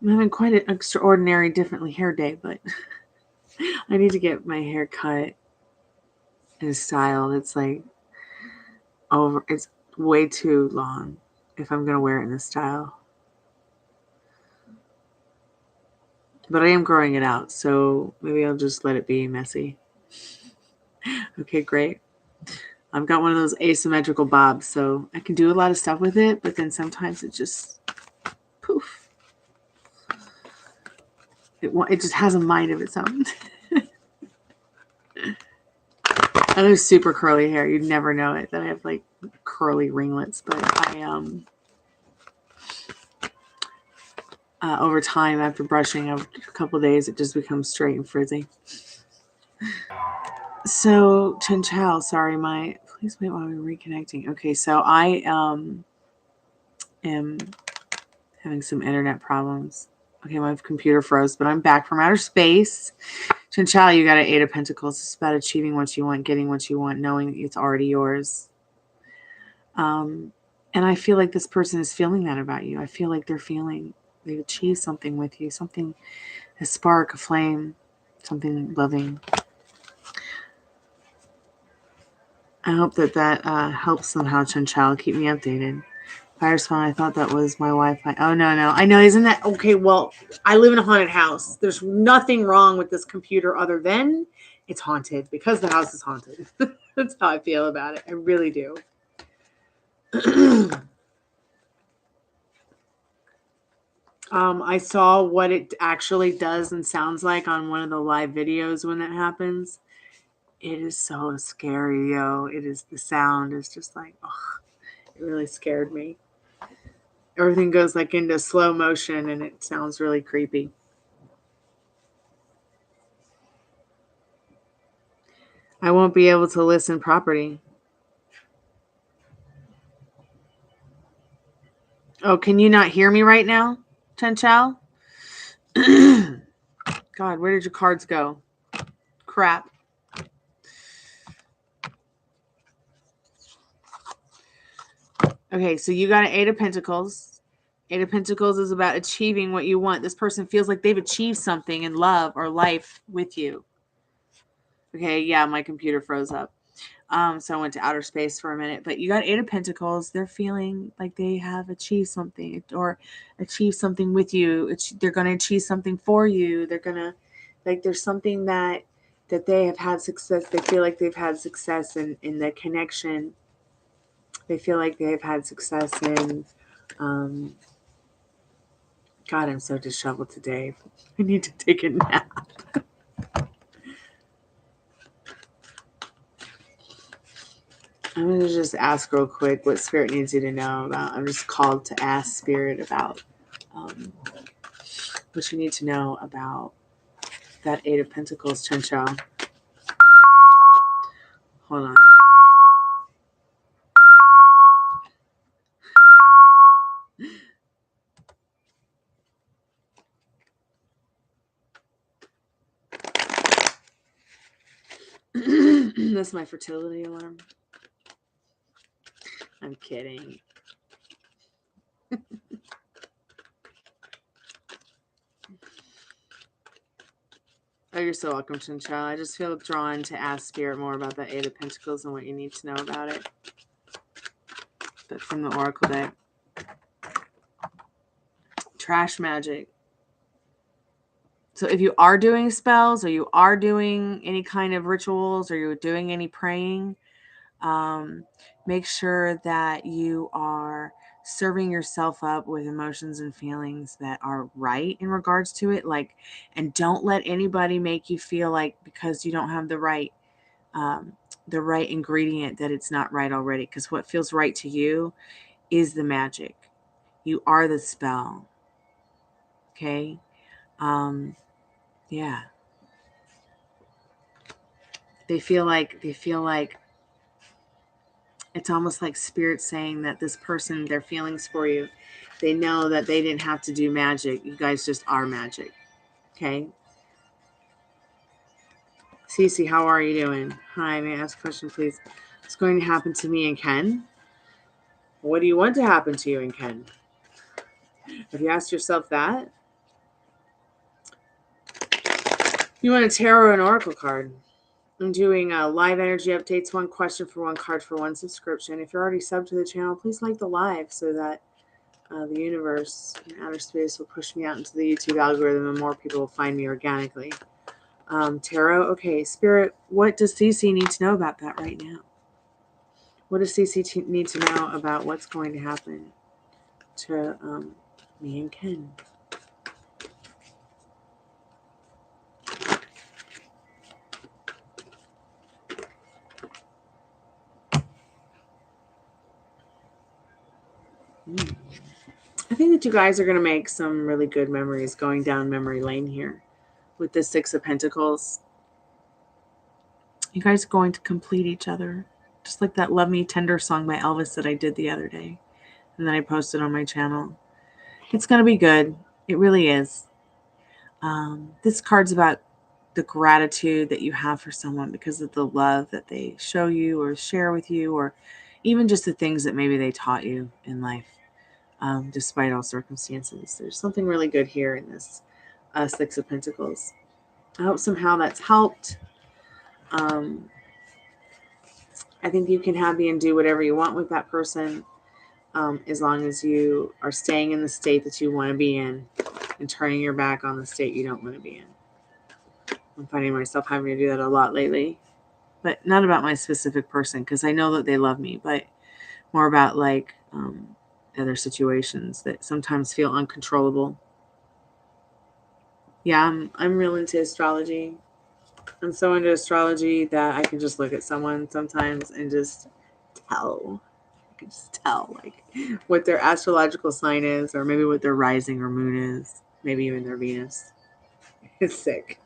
I'm having quite an extraordinary, differently hair day, but I need to get my hair cut in a style that's like it's way too long if I'm going to wear it in this style. But I am growing it out, so maybe I'll just let it be messy. Okay, great. I've got one of those asymmetrical bobs, so I can do a lot of stuff with it, but then sometimes it just poof. It just has a mind of its own. I have super curly hair. You'd never know it that I have like curly ringlets, but over time, after brushing over a couple of days, it just becomes straight and frizzy. So, Chenchao, sorry, please wait while we're reconnecting. Okay, so I am having some internet problems. Okay, my computer froze, but I'm back from outer space. Chenchao, you got an 8 of Pentacles. It's about achieving what you want, getting what you want, knowing that it's already yours. And I feel like this person is feeling that about you. I feel like they've achieved something with you, something, a spark, a flame, something loving. I hope that helps somehow, Chenchao. Keep me updated. Fire spawn, I thought that was my Wi-Fi. Oh, no. I know, isn't that... Okay, well, I live in a haunted house. There's nothing wrong with this computer other than it's haunted because the house is haunted. That's how I feel about it. I really do. I saw what it actually does and sounds like on one of the live videos when that happens. It is so scary, yo. The sound is just like, oh, it really scared me. Everything goes like into slow motion and it sounds really creepy. I won't be able to listen properly. Oh, can you not hear me right now, Chen Chao? God, where did your cards go? Crap. Okay, so you got an Eight of Pentacles. Eight of Pentacles is about achieving what you want. This person feels like they've achieved something in love or life with you. Okay, yeah, my computer froze up. So I went to outer space for a minute. But you got Eight of Pentacles. They're feeling like they have achieved something or achieved something with you. They're going to achieve something for you. They're going to, like, there's something that they have had success. They feel like they've had success in the connection. They feel like they've had success in, God, I'm so disheveled today. I need to take a nap. I'm going to just ask real quick what Spirit needs you to know about. I'm just called to ask Spirit about what you need to know about that Eight of Pentacles, Chen Chao. Hold on. That's my fertility alarm. I'm kidding. Oh, you're so welcome, Chen Chao. I just feel drawn to ask Spirit more about that Eight of Pentacles and what you need to know about it. But from the Oracle deck. Trash magic. So if you are doing spells or you are doing any kind of rituals or you're doing any praying, make sure that you are serving yourself up with emotions and feelings that are right in regards to it. Like, and don't let anybody make you feel like because you don't have the right ingredient that it's not right already. Because what feels right to you is the magic. You are the spell. Okay. Yeah. They feel like it's almost like Spirit saying that this person, their feelings for you, they know that they didn't have to do magic. You guys just are magic. Okay? Cece, how are you doing? Hi, may I ask a question, please? What's going to happen to me and Ken? What do you want to happen to you and Ken? Have you asked yourself that? You want a tarot and oracle card. I'm doing live energy updates, one question for one card for one subscription. If you're already subbed to the channel, please like the live so that the universe and outer space will push me out into the YouTube algorithm and more people will find me organically. Tarot, okay. Spirit, what does Cece need to know about that right now? What does Cece need to know about what's going to happen to me and Ken? I think that you guys are going to make some really good memories going down memory lane here with the Six of Pentacles. You guys are going to complete each other. Just like that Love Me Tender song by Elvis that I did the other day and then I posted on my channel. It's going to be good. It really is. This card's about the gratitude that you have for someone because of the love that they show you or share with you, or even just the things that maybe they taught you in life, despite all circumstances. There's something really good here in this Six of Pentacles. I hope somehow that's helped. I think you can happy and do whatever you want with that person, as long as you are staying in the state that you want to be in and turning your back on the state you don't want to be in. I'm finding myself having to do that a lot lately, but not about my specific person because I know that they love me, but more about like other situations that sometimes feel uncontrollable. Yeah, I'm real into astrology. I'm so into astrology that I can just look at someone sometimes and just tell. can just tell like what their astrological sign is, or maybe what their rising or moon is, maybe even their Venus. It's sick.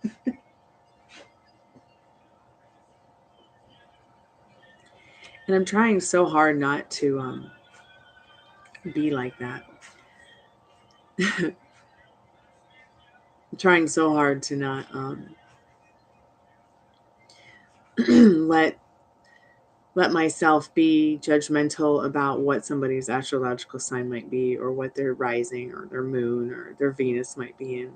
And I'm trying so hard not to be like that. I'm trying so hard to not let myself be judgmental about what somebody's astrological sign might be, or what their rising or their moon or their Venus might be in.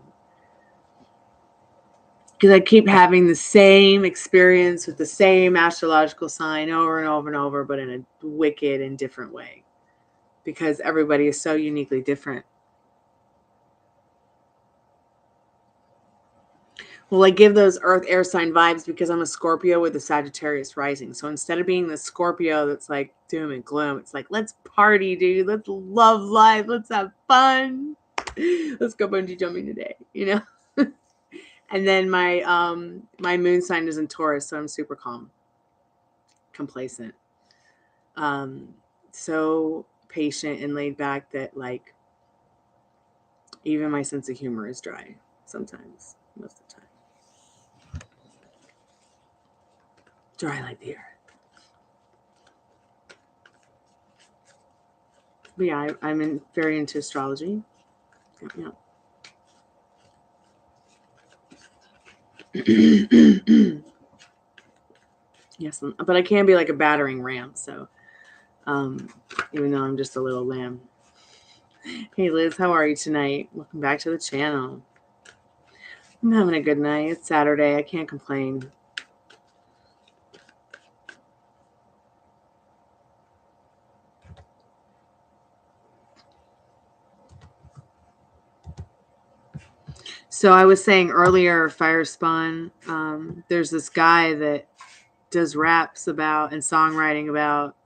Because I keep having the same experience with the same astrological sign over and over and over, but in a wicked and different way. Because everybody is so uniquely different. Well, I give those earth air sign vibes because I'm a Scorpio with a Sagittarius rising. So instead of being the Scorpio that's like doom and gloom, it's like, let's party, dude. Let's love life. Let's have fun. Let's go bungee jumping today, you know? And then my moon sign is in Taurus, so I'm super calm, complacent, so patient and laid back that like even my sense of humor is dry sometimes, most of the time. Dry like the earth. But yeah, I'm very into astrology. Yeah. Yes, but I can be like a battering ram, so even though I'm just a little lamb. Hey Liz, how are you tonight? Welcome back to the channel. I'm having a good night. It's Saturday. I can't complain. So I was saying earlier, Fire Spawn, there's this guy that does raps about and songwriting about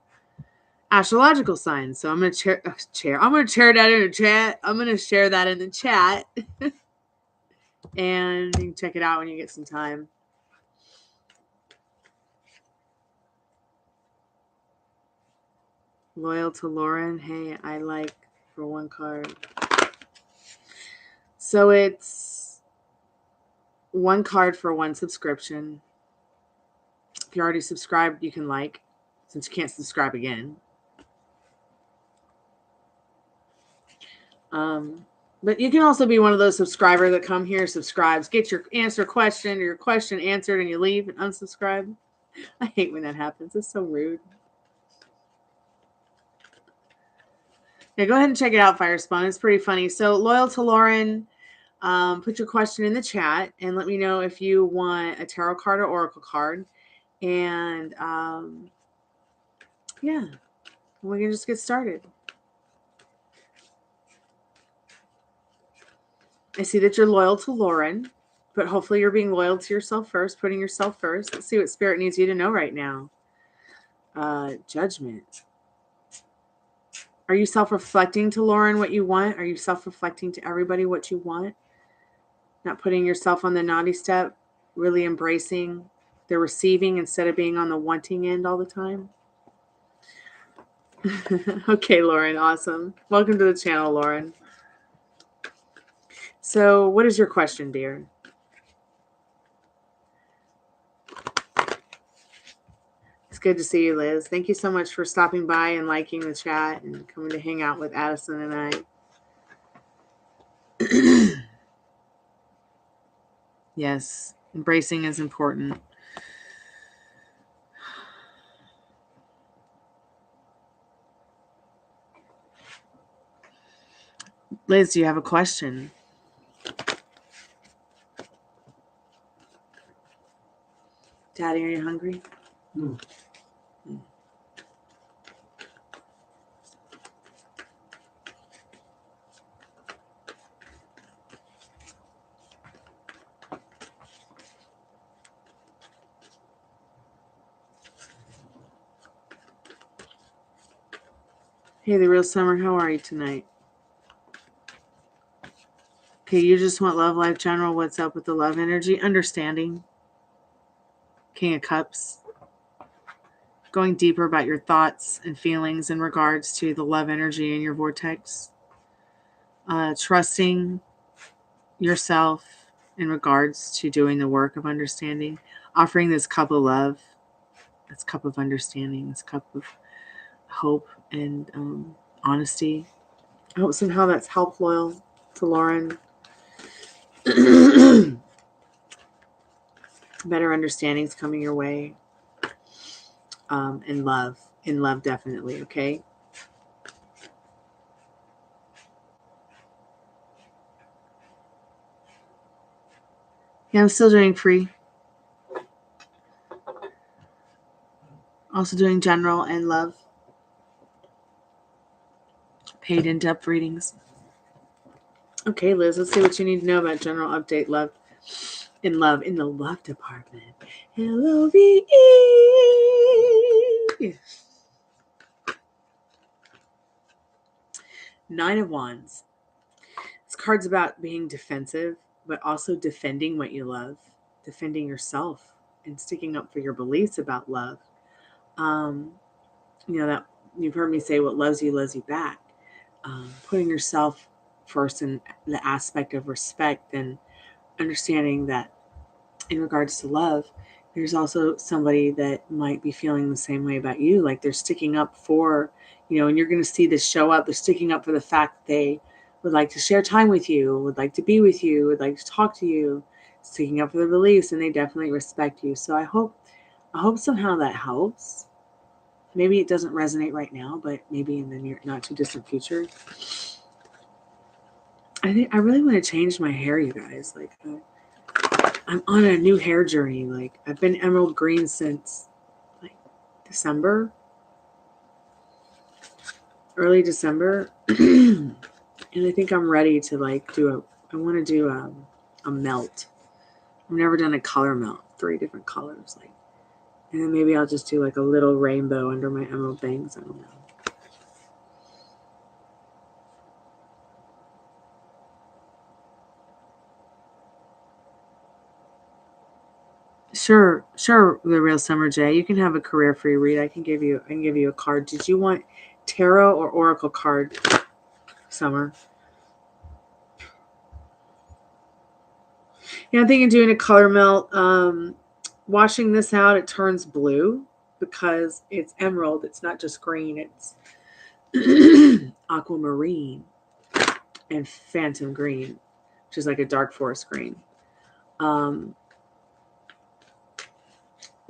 astrological signs. So I'm gonna I'm gonna share that in the chat. I'm gonna share that in the chat, and you can check it out when you get some time. Loyal to Lauren. Hey, I like for one card. So it's one card for one subscription. If you're already subscribed, you can like, since you can't subscribe again. But you can also be one of those subscribers that come here, subscribes, get your question or your question answered, and you leave and unsubscribe. I hate when that happens. It's so rude. Yeah, go ahead and check it out, Firespawn. It's pretty funny. So, Loyal to Lauren, put your question in the chat and let me know if you want a tarot card or oracle card. And yeah, we can just get started. I see that you're loyal to Lauren, but hopefully you're being loyal to yourself first, putting yourself first. Let's see what Spirit needs you to know right now. Judgment. Are you self-reflecting to Lauren what you want? Are you self-reflecting to everybody what you want? Not putting yourself on the naughty step, really embracing the receiving instead of being on the wanting end all the time? Okay, Lauren, awesome. Welcome to the channel, Lauren. So what is your question, dear? It's good to see you, Liz. Thank you so much for stopping by and liking the chat and coming to hang out with Addison and I. Yes, embracing is important. Liz, do you have a question? Daddy, are you hungry? No. Hey, the real Summer, how are you tonight? Okay, you just want love, life, general. What's up with the love energy? Understanding. King of Cups. going deeper about your thoughts and feelings in regards to the love energy in your vortex. Trusting yourself in regards to doing the work of understanding. Offering this cup of love, this cup of understanding, this cup of hope and honesty. I hope somehow that's helped, loyal to Lauren. Better understandings coming your way. In love. In love, definitely, okay? Yeah, I'm still doing free. Also doing general and love. Paid in-depth readings. Okay, Liz, let's see what you need to know about general update love. In the love department. L-O-V-E. 9 of Wands. This card's about being defensive, but also defending what you love, defending yourself, and sticking up for your beliefs about love. That you've heard me say, what loves you back. Putting yourself first in the aspect of respect and understanding that in regards to love, there's also somebody that might be feeling the same way about you. Like they're sticking up for, and you're going to see this show up. They're sticking up for the fact that they would like to share time with you, would like to be with you, would like to talk to you, sticking up for their beliefs, and they definitely respect you. So I hope somehow that helps. Maybe it doesn't resonate right now, but maybe in the near, not too distant future. I really want to change my hair, you guys. Like, I'm on a new hair journey. Like, I've been emerald green since like December, early December, and I think I'm ready to like I want to do a melt. I've never done a color melt, 3 different colors, like, and then maybe I'll just do like a little rainbow under my emerald bangs. I don't know. Sure, the real Summer J. You can have a career free read. I can give you a card. Did you want tarot or oracle card, Summer? Yeah, I'm thinking doing a color melt. Washing this out, it turns blue because it's emerald. It's not just green. It's aquamarine and phantom green, which is like a dark forest green.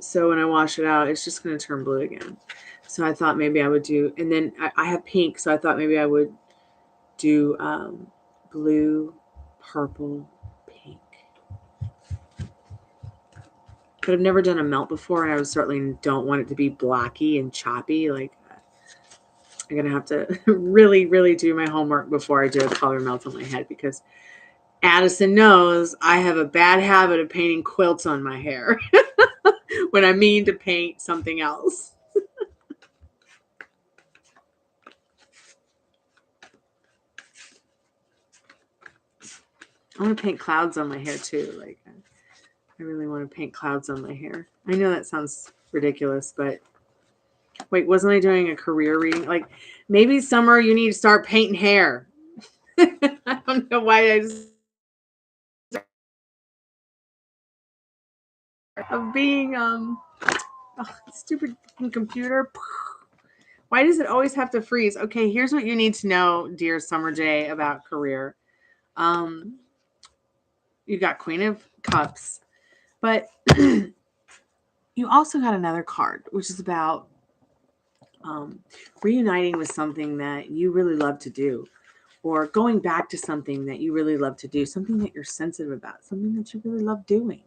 So when I wash it out, it's just going to turn blue again. So I thought maybe I would do, and then I have pink, so I thought maybe I would do blue, purple, pink. But I've never done a melt before, and I certainly don't want it to be blocky and choppy. Like, I'm going to have to really, really do my homework before I do a color melt on my head, because Addison knows I have a bad habit of painting quilts on my hair when I mean to paint something else. I want to paint clouds on my hair too. Like, I really want to paint clouds on my hair. I know that sounds ridiculous, but wait, wasn't I doing a career reading? Like, maybe Summer, you need to start painting hair. I don't know why I just of being stupid computer. Why does it always have to freeze? Okay, here's what you need to know, dear Summer J, about career. You got Queen of Cups, but you also got another card, which is about reuniting with something that you really love to do, or going back to something that you really love to do, something that you're sensitive about, something that you really love doing.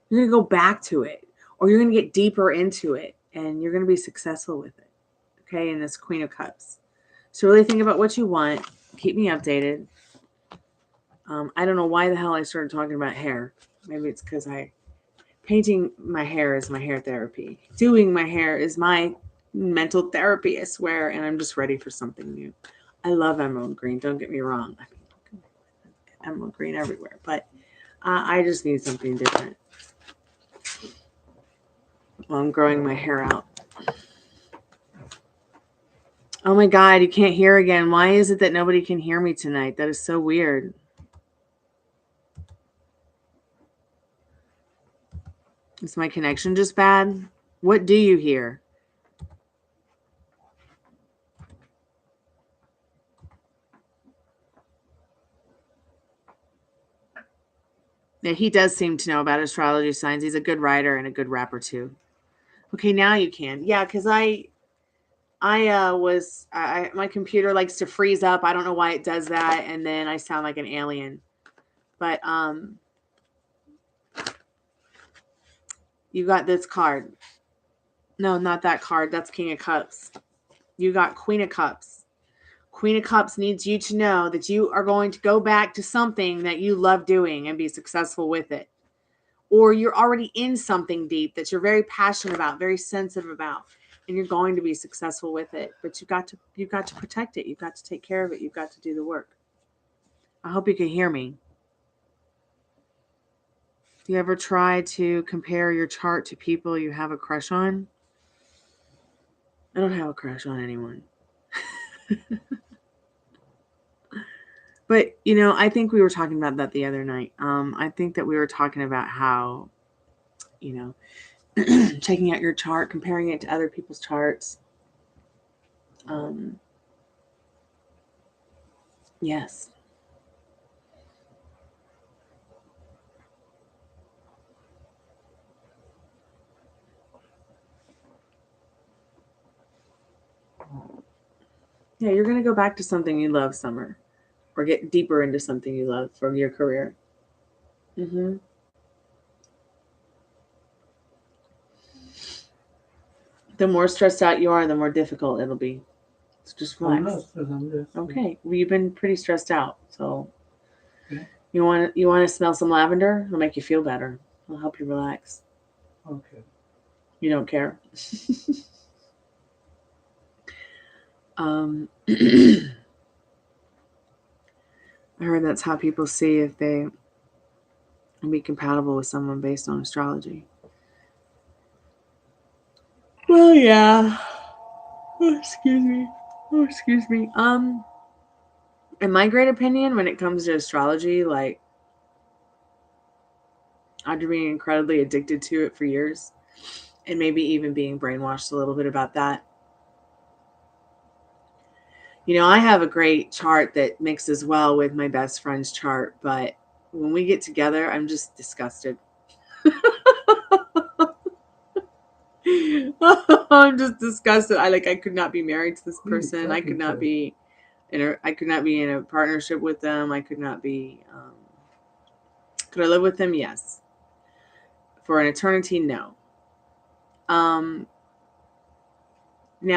You're going to go back to it, or you're going to get deeper into it, and you're going to be successful with it. Okay, in this Queen of Cups. So really think about what you want. Keep me updated. I don't know why the hell I started talking about hair. Maybe it's because painting my hair is my hair therapy. Doing my hair is my mental therapy, I swear, and I'm just ready for something new. I love emerald green. Don't get me wrong. I mean, emerald green everywhere, but I just need something different. Well, I'm growing my hair out. Oh my God, you can't hear again. Why is it that nobody can hear me tonight? That is so weird. Is my connection just bad? What do you hear? Yeah, he does seem to know about astrology signs. He's a good writer and a good rapper too. Okay, now you can. Yeah, because my computer likes to freeze up. I don't know why it does that, and then I sound like an alien. But you got this card. No, not that card. That's King of Cups. You got Queen of Cups. Queen of Cups needs you to know that you are going to go back to something that you love doing and be successful with it. Or you're already in something deep that you're very passionate about, very sensitive about, and you're going to be successful with it. But you've got to protect it. You've got to take care of it. You've got to do the work. I hope you can hear me. Do you ever try to compare your chart to people you have a crush on? I don't have a crush on anyone. But, I think we were talking about that the other night. I think that we were talking about how, checking out your chart, comparing it to other people's charts. Yes. Yeah, you're going to go back to something you love, Summer, or get deeper into something you love from your career. Mm-hmm. The more stressed out you are, the more difficult it'll be. So just I'm relax. not. Okay. Well, you've been pretty stressed out, so Okay. you want to smell some lavender? It'll make you feel better. It'll help you relax. Okay. You don't care. I heard that's how people see if they can be compatible with someone based on astrology. Well, yeah. Oh, excuse me. Oh, excuse me. In my great opinion, when it comes to astrology, like, after being incredibly addicted to it for years, and maybe even being brainwashed a little bit about that. I have a great chart that mixes well with my best friend's chart, but when we get together, I'm just disgusted. I'm just disgusted. I could not be married to this person. I could not be in a partnership with them. I could not be. Could I live with them? Yes. For an eternity, no. Now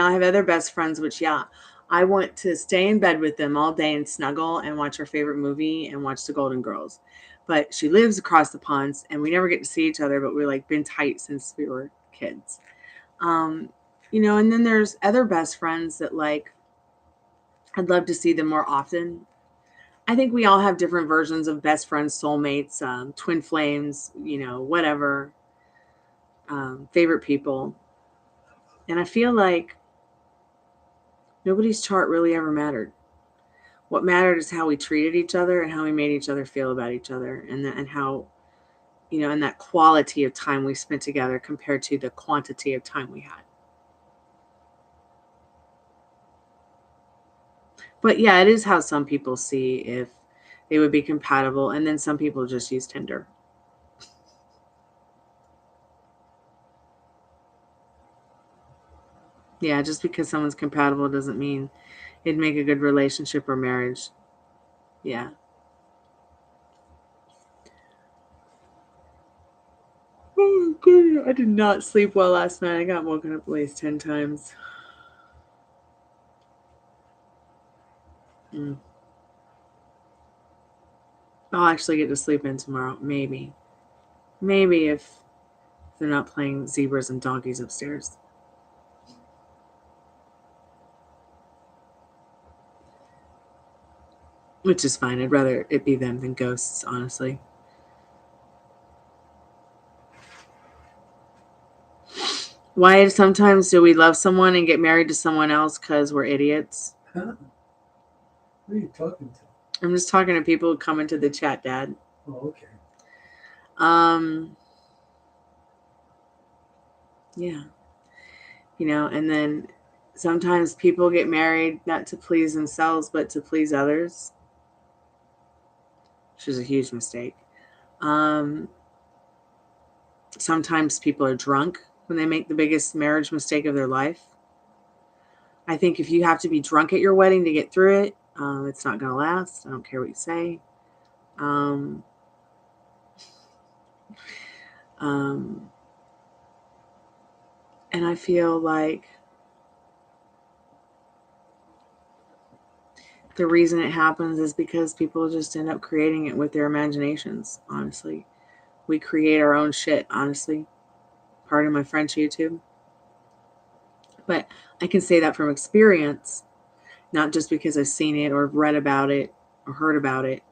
I have other best friends, which, yeah, I want to stay in bed with them all day and snuggle and watch our favorite movie and watch The Golden Girls. But she lives across the pond and we never get to see each other, but we're been tight since we were kids. And then there's other best friends that I'd love to see them more often. I think we all have different versions of best friends, soulmates, twin flames, whatever, favorite people. And I feel like nobody's chart really ever mattered. What mattered is how we treated each other and how we made each other feel about each other, and how, and that quality of time we spent together compared to the quantity of time we had. But yeah, it is how some people see if they would be compatible, and then some people just use Tinder. Yeah, just because someone's compatible doesn't mean it'd make a good relationship or marriage. Yeah. Oh, good. I did not sleep well last night. I got woken up at least 10 times. I'll actually get to sleep in tomorrow. Maybe. Maybe if they're not playing zebras and donkeys upstairs. Which is fine. I'd rather it be them than ghosts, honestly. Why sometimes do we love someone and get married to someone else because we're idiots? Huh? Who are you talking to? I'm just talking to people who come into the chat, Dad. Oh, okay. Yeah. And then sometimes people get married not to please themselves, but to please others, which is a huge mistake. Sometimes people are drunk when they make the biggest marriage mistake of their life. I think if you have to be drunk at your wedding to get through it, it's not going to last. I don't care what you say. And I feel like the reason it happens is because people just end up creating it with their imaginations, honestly. We create our own shit, honestly. Pardon my French, YouTube. But I can say that from experience, not just because I've seen it or read about it or heard about it.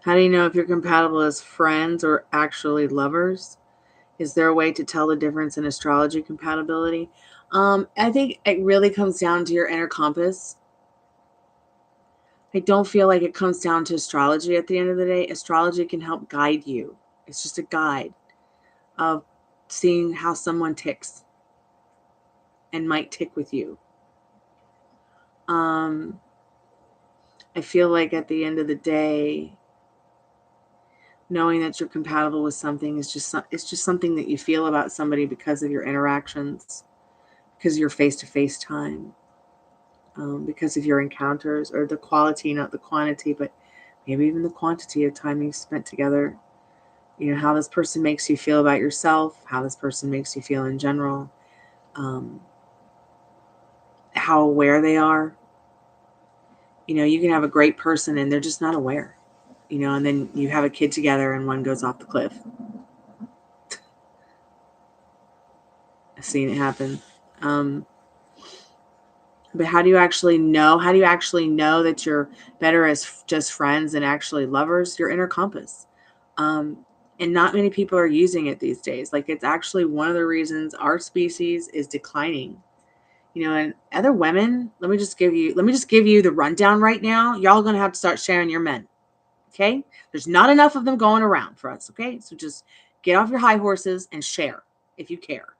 How do you know if you're compatible as friends or actually lovers? Is there a way to tell the difference in astrology compatibility? I think it really comes down to your inner compass. I don't feel like it comes down to astrology at the end of the day. Astrology can help guide you. It's just a guide of seeing how someone ticks and might tick with you. I feel like at the end of the day, knowing that you're compatible with something is just something that you feel about somebody because of your interactions, because of your face-to-face time, because of your encounters, or the quality, not the quantity, but maybe even the quantity of time you've spent together. How this person makes you feel about yourself, how this person makes you feel in general, how aware they are. You can have a great person and they're just not aware, and then you have a kid together and one goes off the cliff. I've seen it happen. But how do you actually know? How do you actually know that you're better as just friends than actually lovers? Your inner compass. And not many people are using it these days. Like, it's actually one of the reasons our species is declining. And other women, let me just give you the rundown right now. Y'all are going to have to start sharing your men. Okay? There's not enough of them going around for us. Okay? So just get off your high horses and share if you care.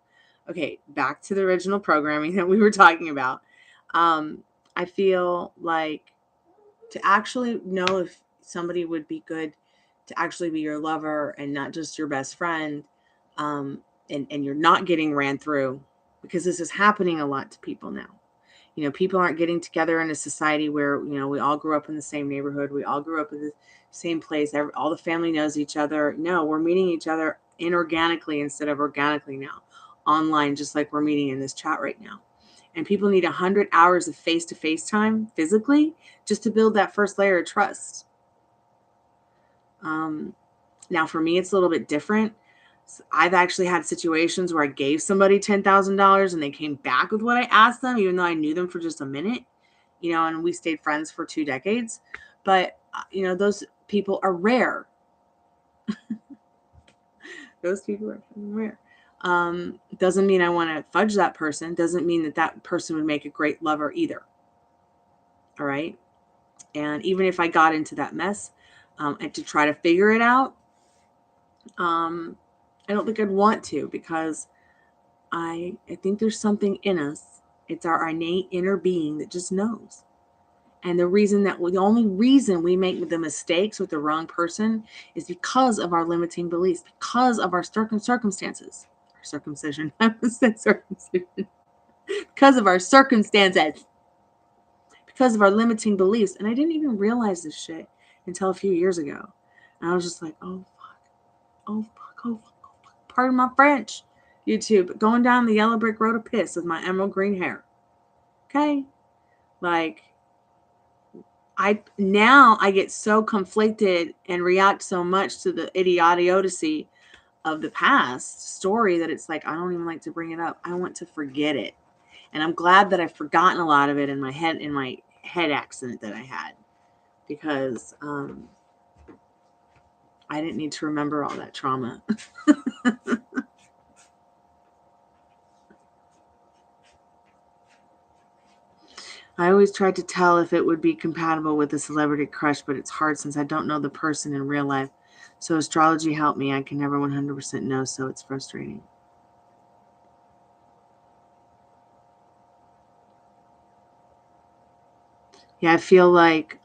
Okay, back to the original programming that we were talking about. I feel like to actually know if somebody would be good to actually be your lover and not just your best friend, and you're not getting ran through, because this is happening a lot to people now. People aren't getting together in a society where, we all grew up in the same neighborhood. We all grew up in the same place. All the family knows each other. No, we're meeting each other inorganically instead of organically now, online, just like we're meeting in this chat right now. And people need 100 hours of face-to-face time physically just to build that first layer of trust. Now, for me, it's a little bit different. I've actually had situations where I gave somebody $10,000 and they came back with what I asked them, even though I knew them for just a minute, and we stayed friends for 2 decades. But, those people are rare. Those people are rare. Doesn't mean I want to fudge that person. Doesn't mean that person would make a great lover either. All right. And even if I got into that mess, and to try to figure it out, I don't think I'd want to, because I think there's something in us. It's our innate inner being that just knows. And the only reason we make the mistakes with the wrong person is because of our limiting beliefs, because of our circumstances. Circumcision. I almost said circumcision. Because of our circumstances. Because of our limiting beliefs. And I didn't even realize this shit until a few years ago. And I was just like, oh, fuck. Oh, fuck. Oh, fuck. Oh, fuck. Pardon my French. YouTube. Going down the yellow brick road of piss with my emerald green hair. Okay? Like, I get so conflicted and react so much to the idiocy of the past story that it's like, I don't even like to bring it up. I want to forget it. And I'm glad that I've forgotten a lot of it in my head accident that I had, because I didn't need to remember all that trauma. I always tried to tell if it would be compatible with a celebrity crush, but it's hard since I don't know the person in real life. So astrology helped me. I can never 100% know, so it's frustrating. Yeah, I feel like,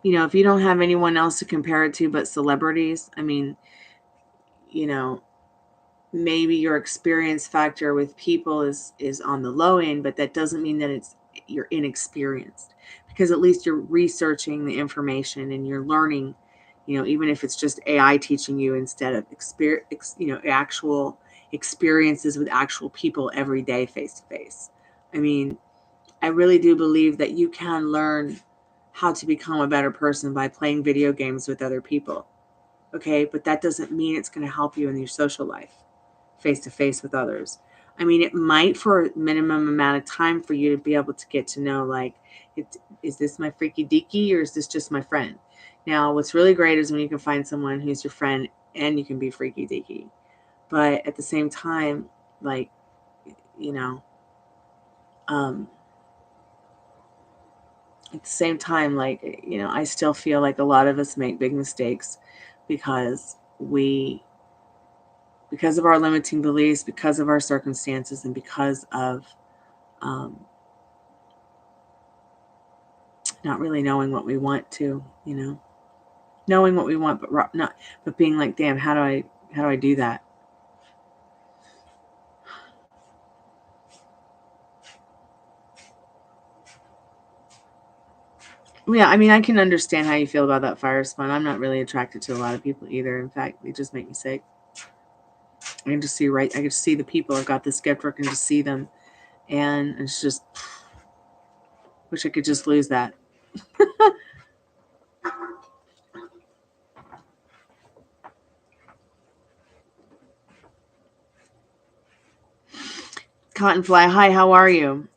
if you don't have anyone else to compare it to but celebrities, I mean, maybe your experience factor with people is on the low end, but that doesn't mean that you're inexperienced, because at least you're researching the information and you're learning, even if it's just AI teaching you instead of actual experiences with actual people every day, face to face. I mean, I really do believe that you can learn how to become a better person by playing video games with other people. Okay, but that doesn't mean it's going to help you in your social life, face to face with others. I mean, it might for a minimum amount of time for you to be able to get to know, like, is this my freaky deaky or is this just my friend? Now, what's really great is when you can find someone who's your friend and you can be freaky deaky. But at the same time, like, at the same time, like, I still feel like a lot of us make big mistakes because of our limiting beliefs, because of our circumstances, and because of not really knowing what we want to, knowing what we want, but being like, damn, how do I do that? Yeah, I mean, I can understand how you feel about that fire spawn. I'm not really attracted to a lot of people either. In fact, they just make me sick. I can just see the people. I've got the skeptic, I can just see them, and it's just, wish I could just lose that. Cottonfly, hi, how are you?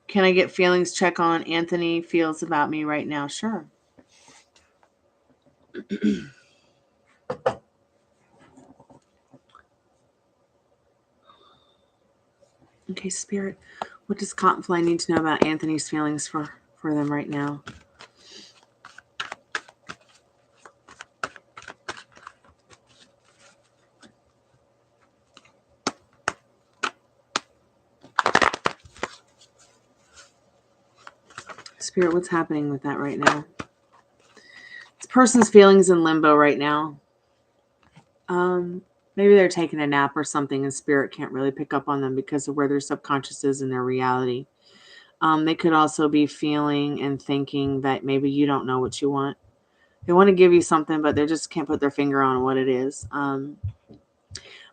Can I get feelings check on Anthony feels about me right now? Sure. Okay, Spirit, what does Cottonfly need to know about Anthony's feelings for them right now? Spirit, what's happening with that right now? This person's feelings in limbo right now. Maybe they're taking a nap or something, and Spirit can't really pick up on them because of where their subconscious is in their reality. They could also be feeling and thinking that maybe you don't know what you want. They want to give you something, but they just can't put their finger on what it is. But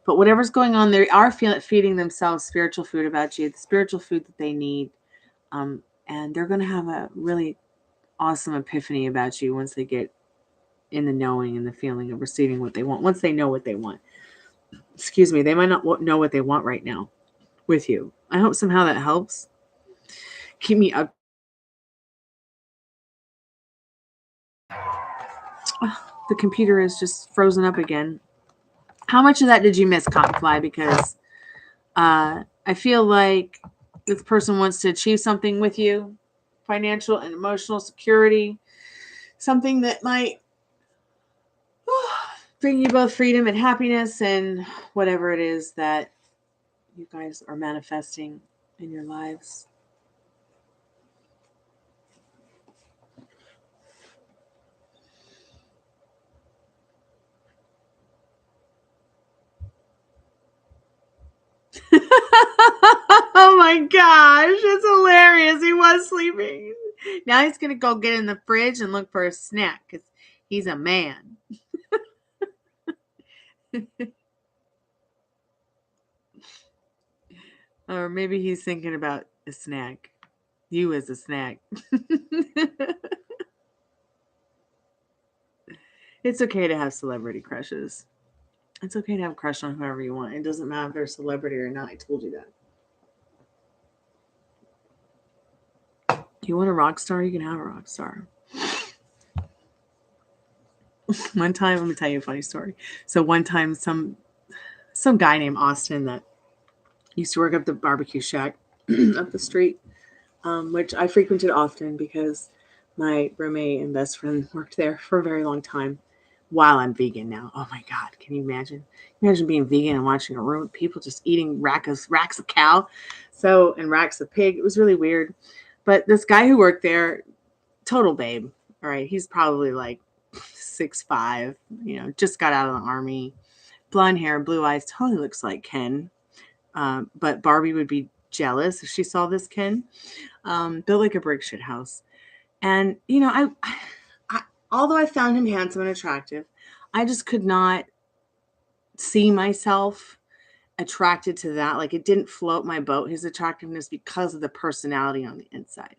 whatever's going on, they are feeding themselves spiritual food about you, the spiritual food that they need. And they're going to have a really awesome epiphany about you once they get in the knowing and the feeling of receiving what they want. Once they know what they want. Excuse me, they might not know what they want right now with you. I hope somehow that helps. Keep me up. The computer is just frozen up again. How much of that did you miss, Cottonfly? Because I feel like this person wants to achieve something with you, financial and emotional security, something that might bring you both freedom and happiness, and whatever it is that you guys are manifesting in your lives. Oh my gosh, that's hilarious. He was sleeping. Now he's going to go get in the fridge and look for a snack because he's a man. Or maybe he's thinking about a snack. You as a snack. It's okay to have celebrity crushes. It's okay to have a crush on whoever you want. It doesn't matter if they're a celebrity or not. I told you that. You want a rock star? You can have a rock star. One time, let me tell you a funny story. So one time, some guy named Austin that used to work up the barbecue shack up the street, which I frequented often because my roommate and best friend worked there for a very long time. While I'm vegan now, oh my god, can you imagine? Imagine being vegan and watching a room with people just eating racks of cow, and racks of pig. It was really weird. But this guy who worked there, total babe. All right, he's probably like 6'5", just got out of the army, blonde hair, blue eyes, totally looks like Ken. But Barbie would be jealous if she saw this Ken. Built like a brick shit house. And, I although I found him handsome and attractive, I just could not see myself attracted to that. Like, it didn't float my boat, his attractiveness, because of the personality on the inside.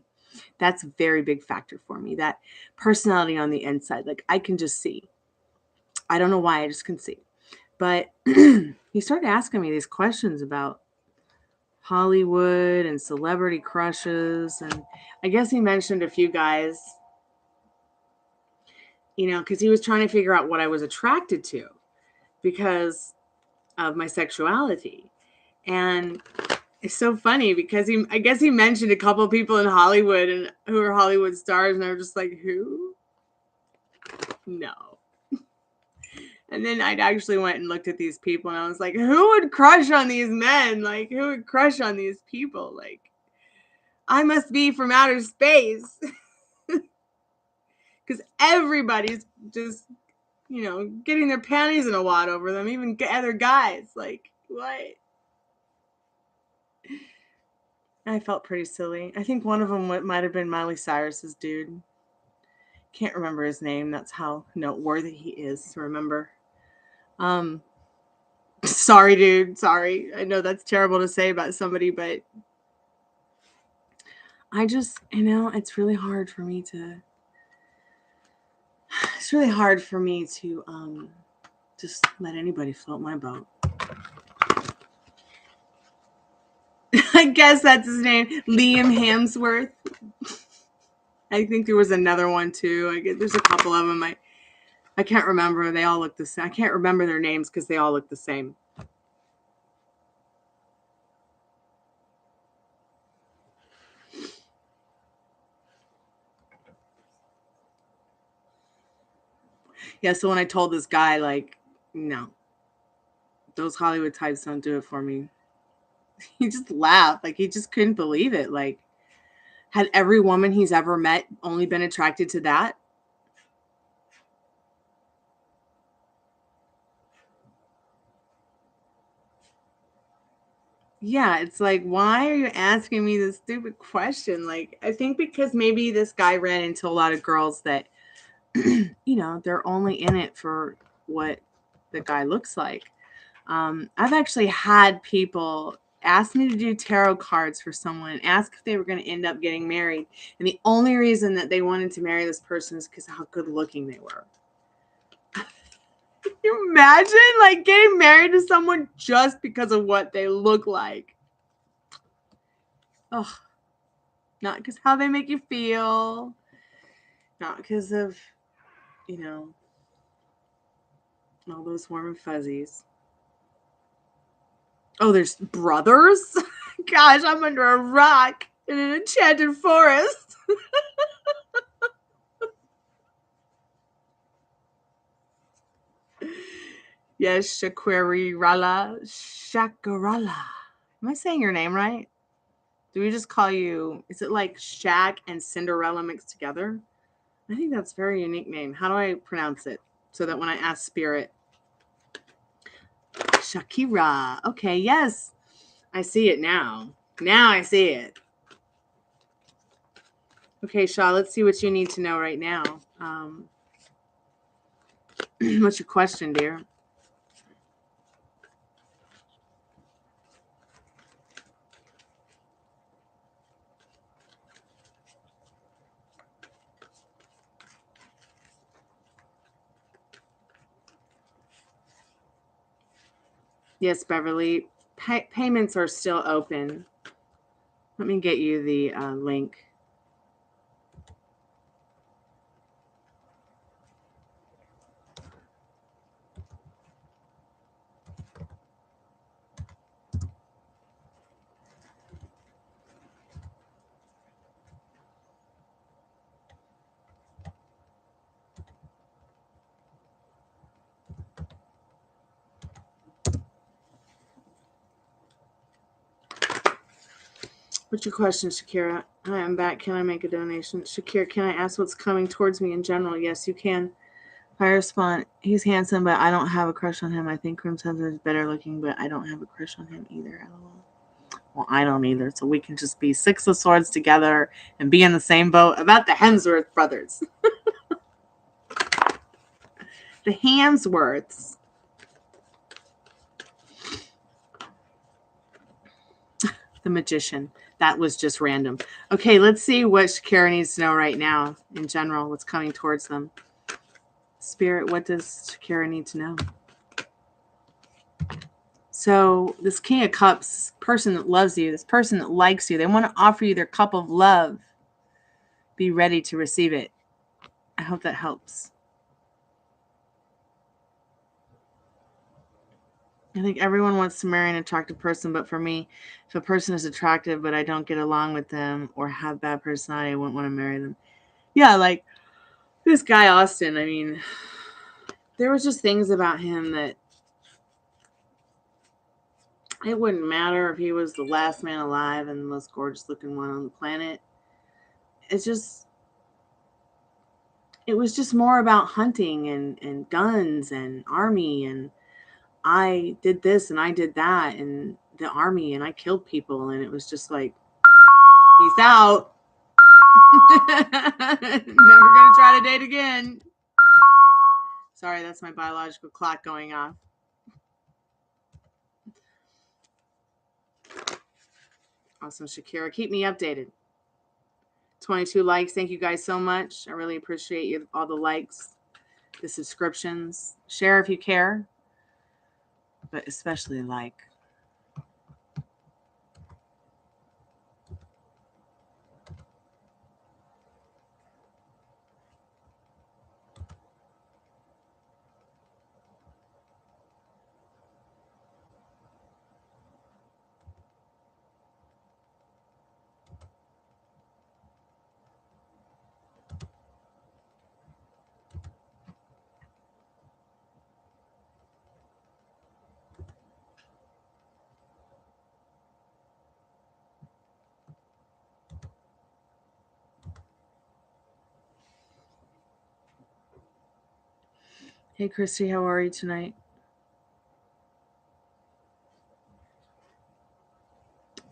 That's a very big factor for me. That personality on the inside, like, I can just see. I don't know why, I just can see. But he started asking me these questions about Hollywood and celebrity crushes. And I guess he mentioned a few guys, because he was trying to figure out what I was attracted to because of my sexuality. And it's so funny because I guess he mentioned a couple of people in Hollywood and who are Hollywood stars, and I was just like, who? No. And then I actually went and looked at these people, and I was like, who would crush on these men? Like, who would crush on these people? Like, I must be from outer space. Because everybody's just, getting their panties in a wad over them, even other guys. Like, what? I felt pretty silly. I think one of them might have been Miley Cyrus's dude. Can't remember his name. That's how noteworthy he is to remember. Sorry, dude. Sorry. I know that's terrible to say about somebody, but I just, it's really hard for me to just let anybody float my boat. I guess that's his name, Liam Hemsworth. I think there was another one too. There's a couple of them. I can't remember. They all look the same. I can't remember their names because they all look the same. Yeah, so when I told this guy, like, no, those Hollywood types don't do it for me, he just laughed. Like, he just couldn't believe it. Like, had every woman he's ever met only been attracted to that? Yeah, it's like, why are you asking me this stupid question? Like, I think because maybe this guy ran into a lot of girls that, they're only in it for what the guy looks like. I've actually had people ask me to do tarot cards for someone and ask if they were going to end up getting married. And the only reason that they wanted to marry this person is because of how good looking they were. Can you imagine, like, getting married to someone just because of what they look like? Oh, not because how they make you feel. Not because of, all those warm and fuzzies. Oh, there's brothers? Gosh, I'm under a rock in an enchanted forest. Yes, Shakarala. Am I saying your name right? Do we just call you, is it like Shaq and Cinderella mixed together? I think that's a very unique name. How do I pronounce it so that when I ask Spirit? Shakira. Okay, yes. I see it now. Now I see it. Okay, Shaw, let's see what you need to know right now. What's your question, dear? Yes, Beverly. Payments are still open. Let me get you the link. What's your question, Shakira? Hi, I'm back. Can I make a donation? Shakira, can I ask what's coming towards me in general? Yes, you can. I respond, he's handsome, but I don't have a crush on him. I think Crimson Hunter is better looking, but I don't have a crush on him either. LOL. Well, I don't either. So we can just be Six of Swords together and be in the same boat about the Hemsworth brothers. The Hemsworths. The Magician. That was just random. Okay, let's see what Shakira needs to know right now in general, what's coming towards them. Spirit, what does Shakira need to know? So this King of Cups, this person that loves you, this person that likes you, they want to offer you their cup of love. Be ready to receive it. I hope that helps. I think everyone wants to marry an attractive person, but for me, if a person is attractive but I don't get along with them or have bad personality, I wouldn't want to marry them. Yeah, like this guy Austin, I mean, there was just things about him that it wouldn't matter if he was the last man alive and the most gorgeous looking one on the planet. It was just more about hunting and guns and army, and I did this and I did that in the army and I killed people, and it was just like, peace out. Never gonna try to date again. Sorry, that's my biological clock going off. Awesome, Shakira. Keep me updated. 22 likes. Thank you guys so much. I really appreciate you, all the likes, the subscriptions. Share if you care, but especially like. Hey, Christy, how are you tonight?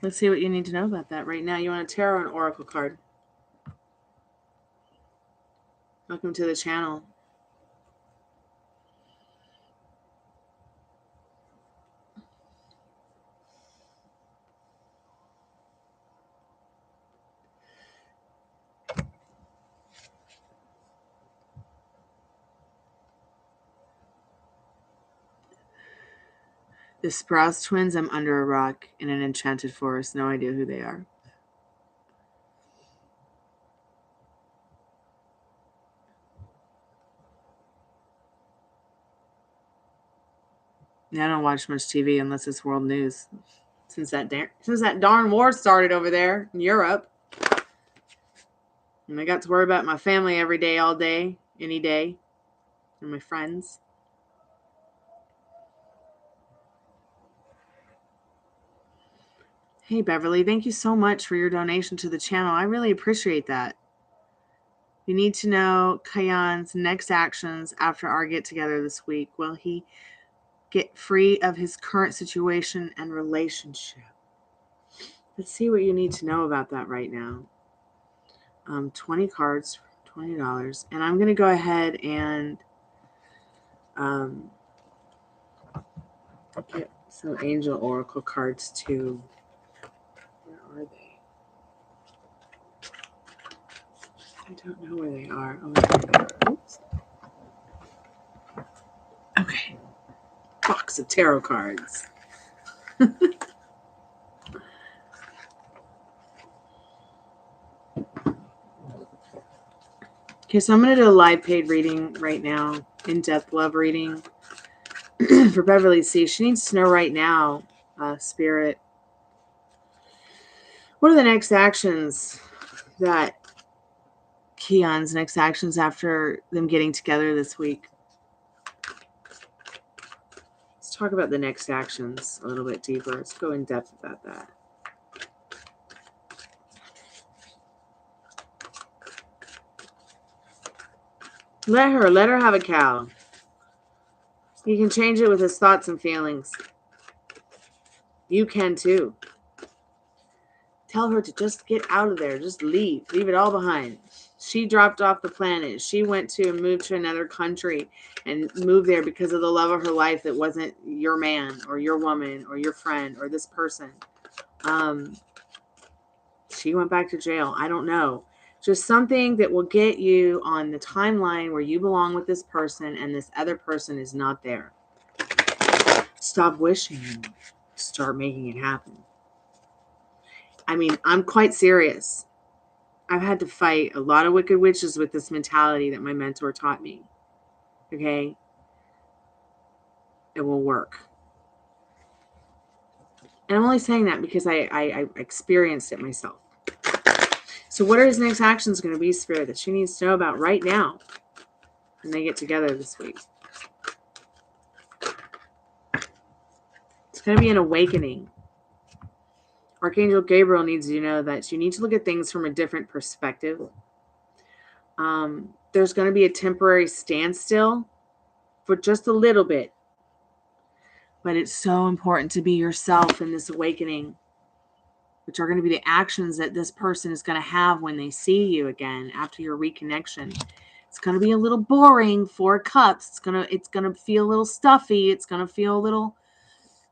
Let's see what you need to know about that right now. You want a tarot or an oracle card? Welcome to the channel. The Sprouse twins, I'm under a rock in an enchanted forest. No idea who they are. Yeah, I don't watch much TV unless it's world news. Since that darn war started over there in Europe. And I got to worry about my family every day, all day, any day, and my friends. Hey, Beverly, thank you so much for your donation to the channel. I really appreciate that. You need to know Kayan's next actions after our get-together this week. Will he get free of his current situation and relationship? Let's see what you need to know about that right now. 20 cards, $20. And I'm going to go ahead and get some angel oracle cards too. Where are they? I don't know where they are. Oh, there they are. Oops. Okay. Box of tarot cards. Okay, so I'm going to do a live paid reading right now, in-depth love reading for Beverly C. She needs to know right now, Spirit, what are the next actions that Keon's next actions after them getting together this week? Let's talk about the next actions a little bit deeper. Let's go in depth about that. Let her have a cow. He can change it with his thoughts and feelings. You can too. Tell her to just get out of there. Just leave. Leave it all behind. She dropped off the planet. She went to and moved to another country and moved there because of the love of her life that wasn't your man or your woman or your friend or this person. She went back to jail. I don't know. Just something that will get you on the timeline where you belong with this person and this other person is not there. Stop wishing. Start making it happen. I mean, I'm quite serious. I've had to fight a lot of wicked witches with this mentality that my mentor taught me. Okay? It will work. And I'm only saying that because I experienced it myself. So what are his next actions going to be, Spirit, that she needs to know about right now when they get together this week? It's going to be an awakening. Archangel Gabriel needs you to know that you need to look at things from a different perspective. There's going to be a temporary standstill for just a little bit. But it's so important to be yourself in this awakening, which are going to be the actions that this person is going to have when they see you again after your reconnection. It's going to be a little boring. 4 cups. It's going to feel a little stuffy. It's going to feel a little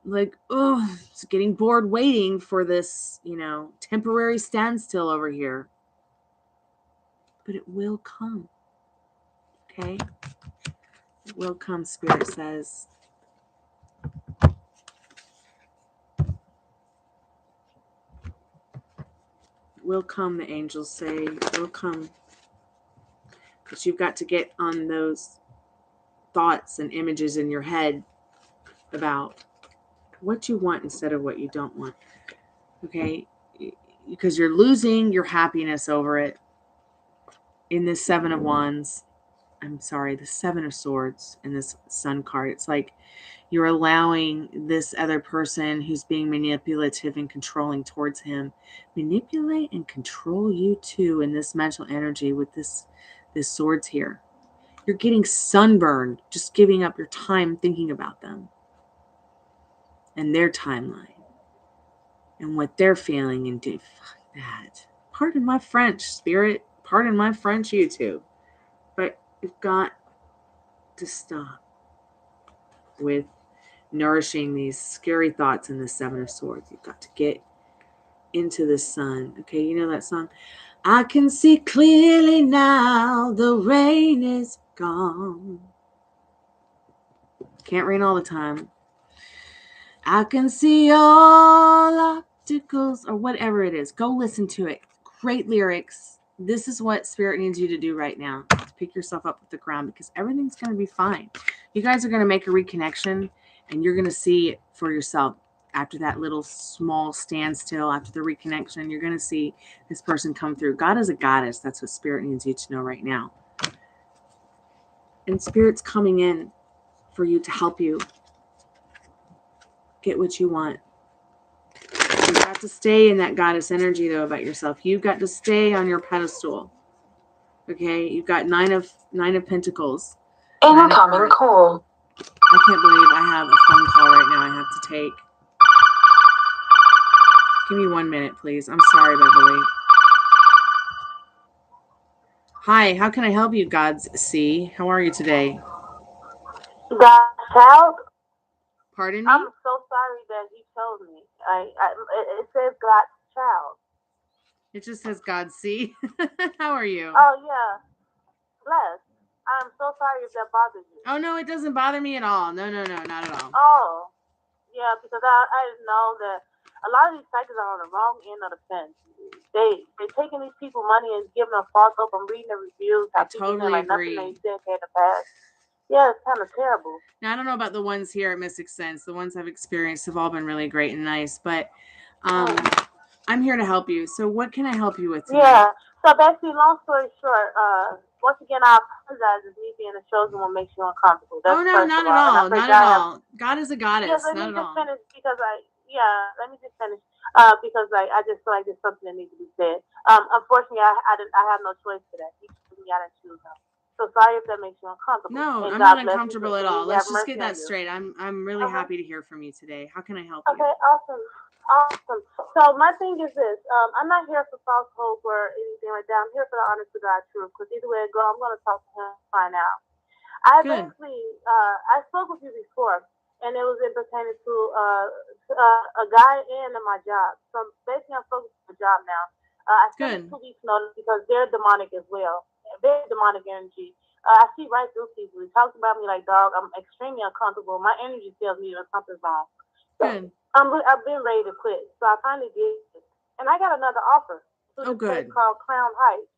like, oh, it's getting bored waiting for this, temporary standstill over here. But it will come. Okay? It will come, Spirit says. Will come, the angels say. Will come. But you've got to get on those thoughts and images in your head about what you want instead of what you don't want. Okay? Because you're losing your happiness over it in this 7 of Wands. I'm sorry, the 7 of Swords in this Sun card. It's like you're allowing this other person who's being manipulative and controlling towards him manipulate and control you too in this mental energy with this swords here. You're getting sunburned just giving up your time thinking about them and their timeline and what they're feeling and do. Fuck that. Pardon my French, Spirit. Pardon my French, YouTube. But you've got to stop with nourishing these scary thoughts in the 7 of Swords. You've got to get into the sun. Okay, you know that song? I can see clearly now, the rain is gone. Can't rain all the time. I can see all obstacles, or whatever it is. Go listen to it. Great lyrics. This is what Spirit needs you to do right now. To pick yourself up off the ground, because everything's going to be fine. You guys are going to make a reconnection, and you're going to see it for yourself. After that little small standstill, after the reconnection, you're going to see this person come through. God is a goddess. That's what Spirit needs you to know right now. And Spirit's coming in for you to help you get what you want. You've got to stay in that goddess energy, though, about yourself. You've got to stay on your pedestal. Okay? You've got 9 of Pentacles. Incoming call. I can't believe I have a phone call right now I have to take. Give me 1 minute, please. I'm sorry, Beverly. Hi, how can I help you, God's C? How are you today? God's child? Pardon me? I'm so sorry that he chose me. It says God's child. It just says God C. How are you? Oh, yeah. Bless. I'm so sorry if that bothers you. Oh, no, it doesn't bother me at all. No, not at all. Oh. Yeah, because I know that a lot of these psychics are on the wrong end of the fence. They taking these people money and giving them false hope. I'm reading the reviews, I how people saying totally like nothing they agree. said in the past. Yeah, it's kind of terrible. Now, I don't know about the ones here at Mystic Sense. The ones I've experienced have all been really great and nice, but um, Mm. I'm here to help you. So what can I help you with tonight? Yeah. So basically, long story short, once again, I apologize if me being a chosen one makes you uncomfortable. Oh, That's no, first not of at all, and I all. pray Not at God have. all. God is a Yes, goddess. let Not me at just all. finish because let me just finish because I just feel like there's something that needs to be said. Unfortunately, I have no choice for that. He chose me, I didn't choose him. So sorry if that makes you uncomfortable. No, And I'm not God bless you uncomfortable at and all. may He have Let's just mercy get on that you. straight. I'm really Uh-huh. happy to hear from you today. How can I help you? Okay, awesome. Awesome. So my thing is this. I'm not here for false hope or anything like that. I'm here for the honest to God truth. Because either way it go, I'm gonna talk to him and find out. I Good. basically I spoke with you before and it was in pertaining to a guy and my job. So basically I'm focused on the job now. I sent a Good. 2 weeks notice because they're demonic as well. Very demonic energy. I see right through people. He talks about me like, dog, I'm extremely uncomfortable. My energy tells me that something's wrong. So Good. I've been ready to quit. So I finally did it. And I got another offer to Oh, this place good. called Crown Heights.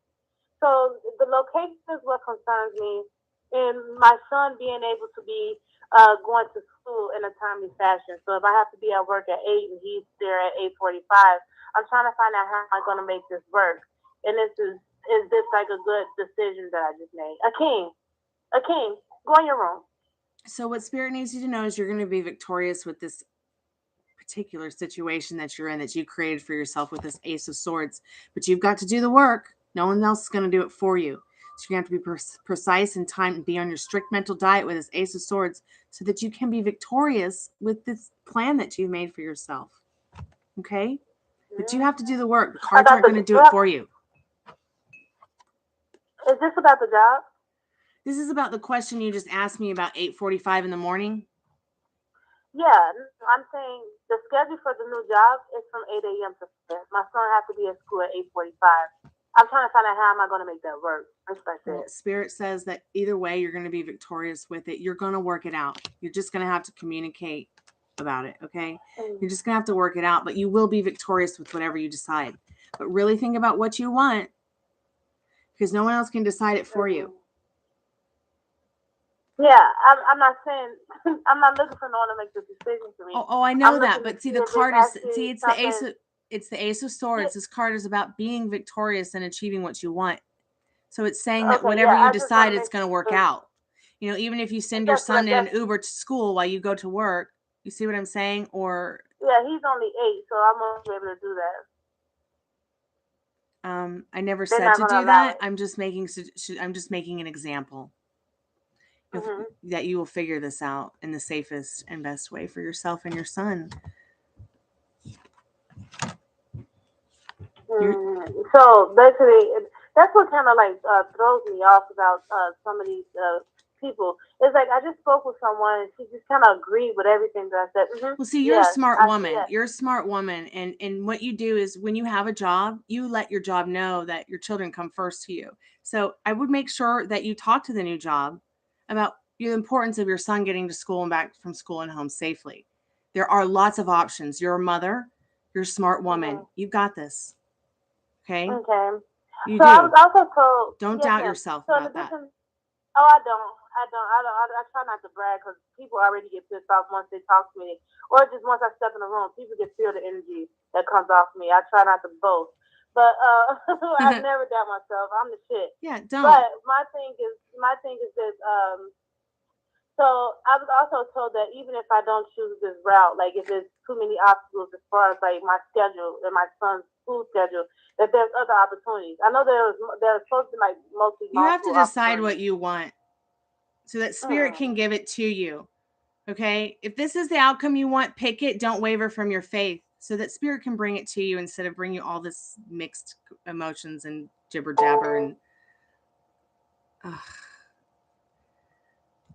So the location is what concerns me, and my son being able to be going to school in a timely fashion. So if I have to be at work at 8 and he's there at 8:45, I'm trying to find out how am I going to make this work. And is this like a good decision that I just made? A king, go in your room. So what Spirit needs you to know is you're going to be victorious with this particular situation that you're in, that you created for yourself with this Ace of Swords. But you've got to do the work. No one else is going to do it for you. So you're going to have to be precise in time and be on your strict mental diet with this Ace of Swords so that you can be victorious with this plan that you made for yourself. Okay? But you have to do the work. The cards About aren't the going to do it for you. is this about the job? This is about the question you just asked me about 8:45 in the morning. Yeah, I'm saying the schedule for the new job is from 8 a.m. to 4. My son has to be at school at 8:45. I'm trying to find out how am I going to make that work. Just like Well, that. Spirit says that either way, you're going to be victorious with it. You're going to work it out. You're just going to have to communicate about it, okay? You're just going to have to work it out, but you will be victorious with whatever you decide. But really think about what you want, because no one else can decide it for you. Yeah, I'm not saying I'm not looking for no one to make the decision for me. Oh, I know I'm that, looking to but see, see the if it's card is, actually it's the Ace something. of, it's the Ace of Swords. This card is about being victorious and achieving what you want. So it's saying that Okay, whatever yeah, you I just want decide, to it's make going to work sure. out. You know, even if you send your That's what son in an that's Uber to school while you go to work, you see what I'm saying? Or yeah. He's only 8, so I'm gonna be able to do that. I never They're said not to gonna do allow that. it. I'm just making an example Mhm. that you will figure this out in the safest and best way for yourself and your son. So basically, that's what kind of like throws me off about some of these people. It's like I just spoke with someone and she just kind of agreed with everything that I said. Well, see, you're a Yes, smart I see woman. that. You're a smart woman, and what you do is when you have a job, you let your job know that your children come first to you. So I would make sure that you talk to the new job about the importance of your son getting to school and back from school and home safely. There are lots of options. You're a mother. You're a smart woman. Hmm. You got this. Okay? Okay. You So I was do. also told, Don't yes, doubt ma'am. yourself So in about that. addition, oh, I try not to brag because people already get pissed off once they talk to me, or just once I step in the room, people can feel the energy that comes off me. I try not to boast, but I never doubt myself. I'm the shit. Yeah, don't. But my thing is this. So I was also told that even if I don't choose this route, like if there's too many obstacles as far as like my schedule and my son's school schedule, that there's other opportunities. I know there's supposed to be like mostly You have to multiple decide what opportunities. you want so that spirit Mm-hmm. can give it to you. Okay? If this is the outcome you want, pick it. Don't waver from your faith so that spirit can bring it to you instead of bring you all this mixed emotions and jibber jabber. And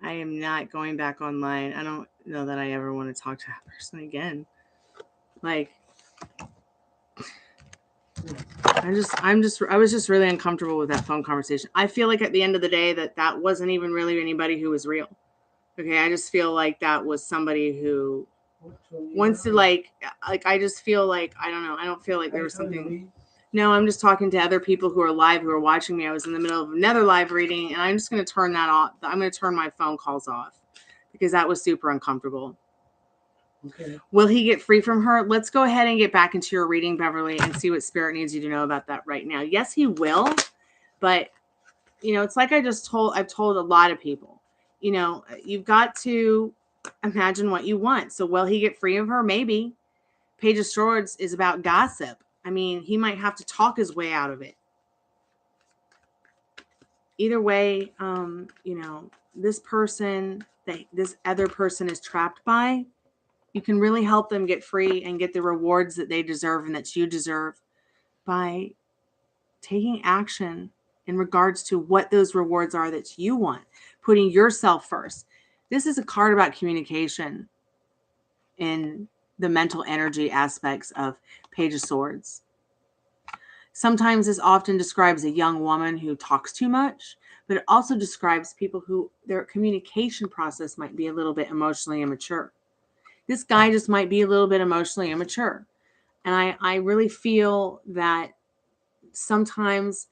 I am not going back online. I don't know that I ever want to talk to that person again. Like, I was just really uncomfortable with that phone conversation. I feel like at the end of the day that wasn't even really anybody who was real. Okay, I just feel like that was somebody who wants to like I just feel like, I don't know. I don't feel like there was something. No, I'm just talking to other people who are live, who are watching me. I was in the middle of another live reading, and I'm just going to turn that off. I'm going to turn my phone calls off because that was super uncomfortable. Okay. Will he get free from her? Let's go ahead and get back into your reading, Beverly, and see what Spirit needs you to know about that right now. Yes, he will, but you know, it's like I've told a lot of people, you know, you've got to imagine what you want. So will he get free of her? Maybe. Page of Swords is about gossip. I mean, he might have to talk his way out of it. Either way, you know, this person that this other person is trapped by, you can really help them get free and get the rewards that they deserve and that you deserve by taking action in regards to what those rewards are that you want, putting yourself first. This is a card about communication in the mental energy aspects of Page of Swords. Sometimes this often describes a young woman who talks too much, but it also describes people who their communication process might be a little bit emotionally immature. This guy just might be a little bit emotionally immature. And I really feel that sometimes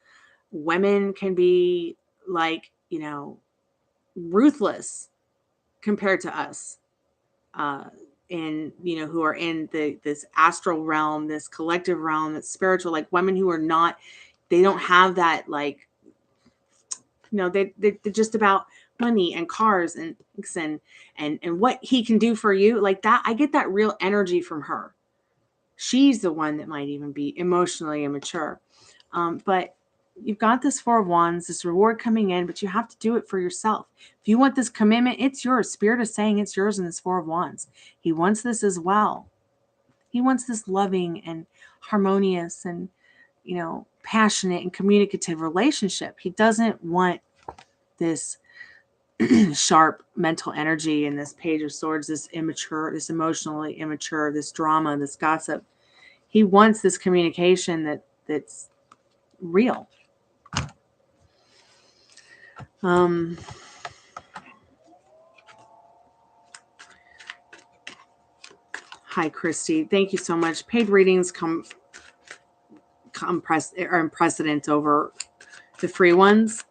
women can be like, you know, ruthless compared to us. And you know, who are in this astral realm, this collective realm, that's spiritual, like women who are not, they don't have that, like, you know, they're just about money and cars and what he can do for you, like that. I get that real energy from her. She's the one that might even be emotionally immature. But you've got this Four of Wands, this reward coming in, but you have to do it for yourself. If you want this commitment, it's yours. Spirit is saying it's yours in this Four of Wands. He wants this as well. He wants this loving and harmonious and, you know, passionate and communicative relationship. He doesn't want this sharp mental energy in this Page of Swords, this immature, this emotionally immature, this drama, this gossip. He wants this communication that's real. Hi, Christy. Thank you so much. Paid readings are in precedence over the free ones.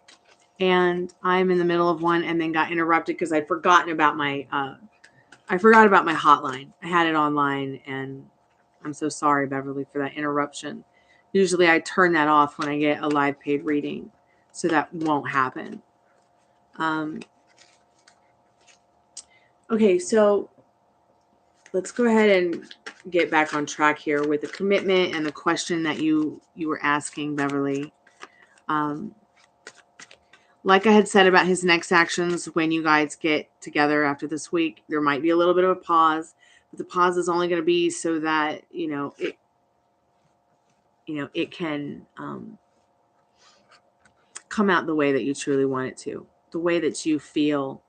And I'm in the middle of one and then got interrupted because I'd forgotten about my hotline. I had it online, and I'm so sorry, Beverly, for that interruption. Usually I turn that off when I get a live paid reading, so that won't happen. Okay, so let's go ahead and get back on track here with the commitment and the question that you were asking, Beverly. Like I had said about his next actions, when you guys get together after this week, there might be a little bit of a pause, but the pause is only going to be so that, it can come out the way that you truly want it to, the way that you feel,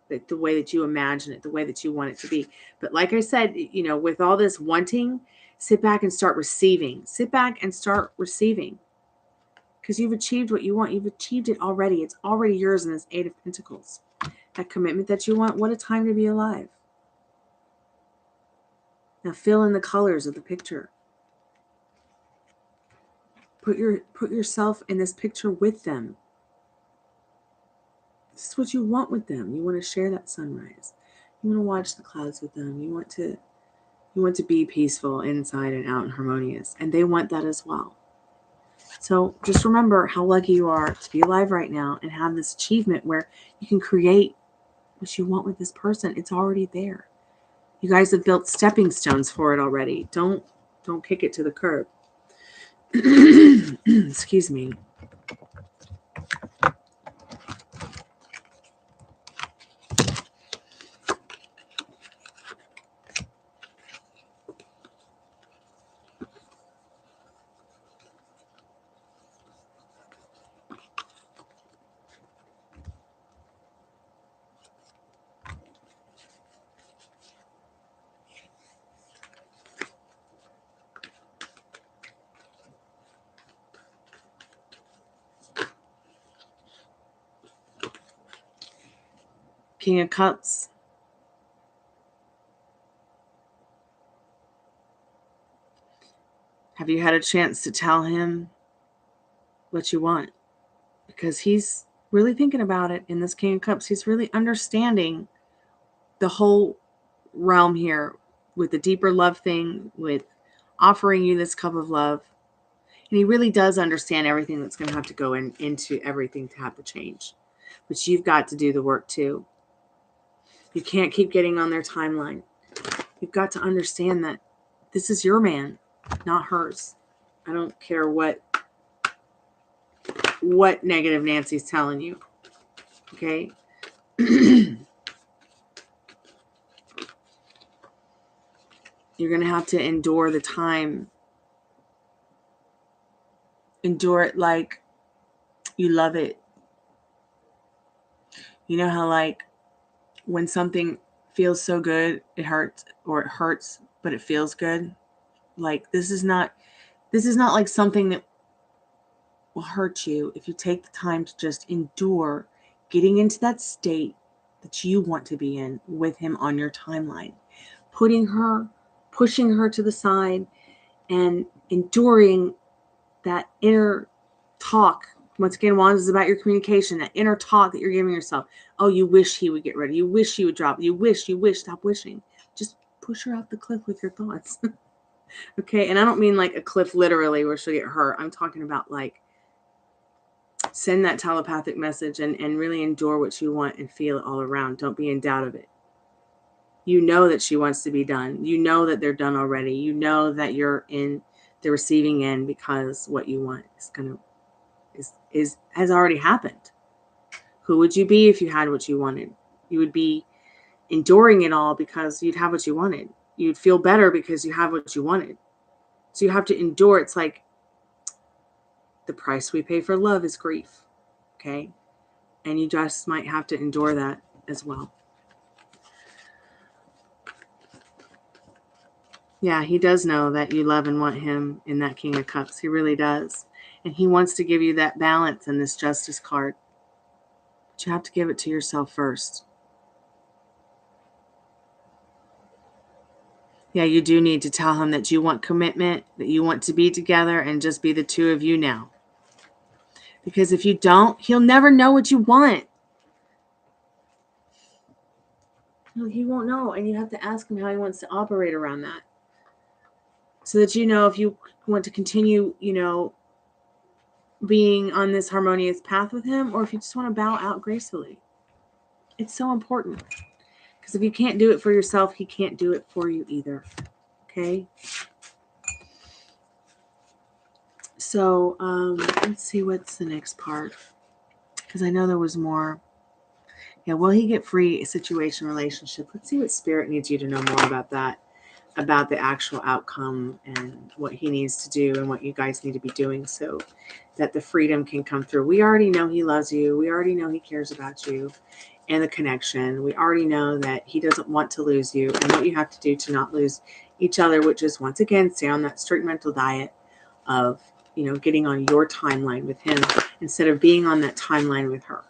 the way that you imagine it, the way that you want it to be. But like I said, with all this wanting, sit back and start receiving. Sit back and start receiving. Because you've achieved what you want. You've achieved it already. It's already yours in this Eight of Pentacles. That commitment that you want, what a time to be alive. Now fill in the colors of the picture. Put yourself in this picture with them. This is what you want with them. You want to share that sunrise. You want to watch the clouds with them. You want to be peaceful inside and out and harmonious. And they want that as well. So just remember how lucky you are to be alive right now and have this achievement where you can create what you want with this person. It's already there. You guys have built stepping stones for it already. Don't kick it to the curb. Excuse me. King of Cups. Have you had a chance to tell him what you want? Because he's really thinking about it in this King of Cups. He's really understanding the whole realm here with the deeper love thing, with offering you this cup of love. And he really does understand everything that's going to have to go into everything to have to change. But you've got to do the work too. You can't keep getting on their timeline. You've got to understand that this is your man, not hers. I don't care what negative Nancy's telling you. Okay? You're going to have to endure the time. Endure it like you love it. You know how, like, when something feels so good, it hurts, or it hurts, but it feels good? Like, this is not like something that will hurt you if you take the time to just endure getting into that state that you want to be in with him on your timeline. Pushing her to the side and enduring that inner talk. Once again, Wands is about your communication, that inner talk that you're giving yourself. Oh, you wish he would get rid of you. You wish he would drop. You wish. Stop wishing. Just push her off the cliff with your thoughts. Okay? And I don't mean like a cliff literally where she'll get hurt. I'm talking about like send that telepathic message and really endure what you want and feel it all around. Don't be in doubt of it. You know that she wants to be done. You know that they're done already. You know that you're in the receiving end because what you want has already happened. Who would you be if you had what you wanted? You would be enduring it all because you'd have what you wanted. You'd feel better because you have what you wanted. So you have to endure. It's like the price we pay for love is grief. Okay? And you just might have to endure that as well. Yeah, he does know that you love and want him in that King of Cups. He really does. And he wants to give you that balance in this Justice card. But you have to give it to yourself first. Yeah, you do need to tell him that you want commitment, that you want to be together and just be the two of you now. Because if you don't, he'll never know what you want. He won't know. And you have to ask him how he wants to operate around that. So that you know if you want to continue, being on this harmonious path with him, or if you just want to bow out gracefully. It's so important. Because if you can't do it for yourself, he can't do it for you either. Okay? So, let's see what's the next part. Because I know there was more. Yeah, will he get free situation relationship? Let's see what Spirit needs you to know more about that. About the actual outcome and what he needs to do and what you guys need to be doing so that the freedom can come through. We already know he loves you. We already know he cares about you and the connection. We already know that he doesn't want to lose you and what you have to do to not lose each other, which is, once again, stay on that strict mental diet of, getting on your timeline with him instead of being on that timeline with her.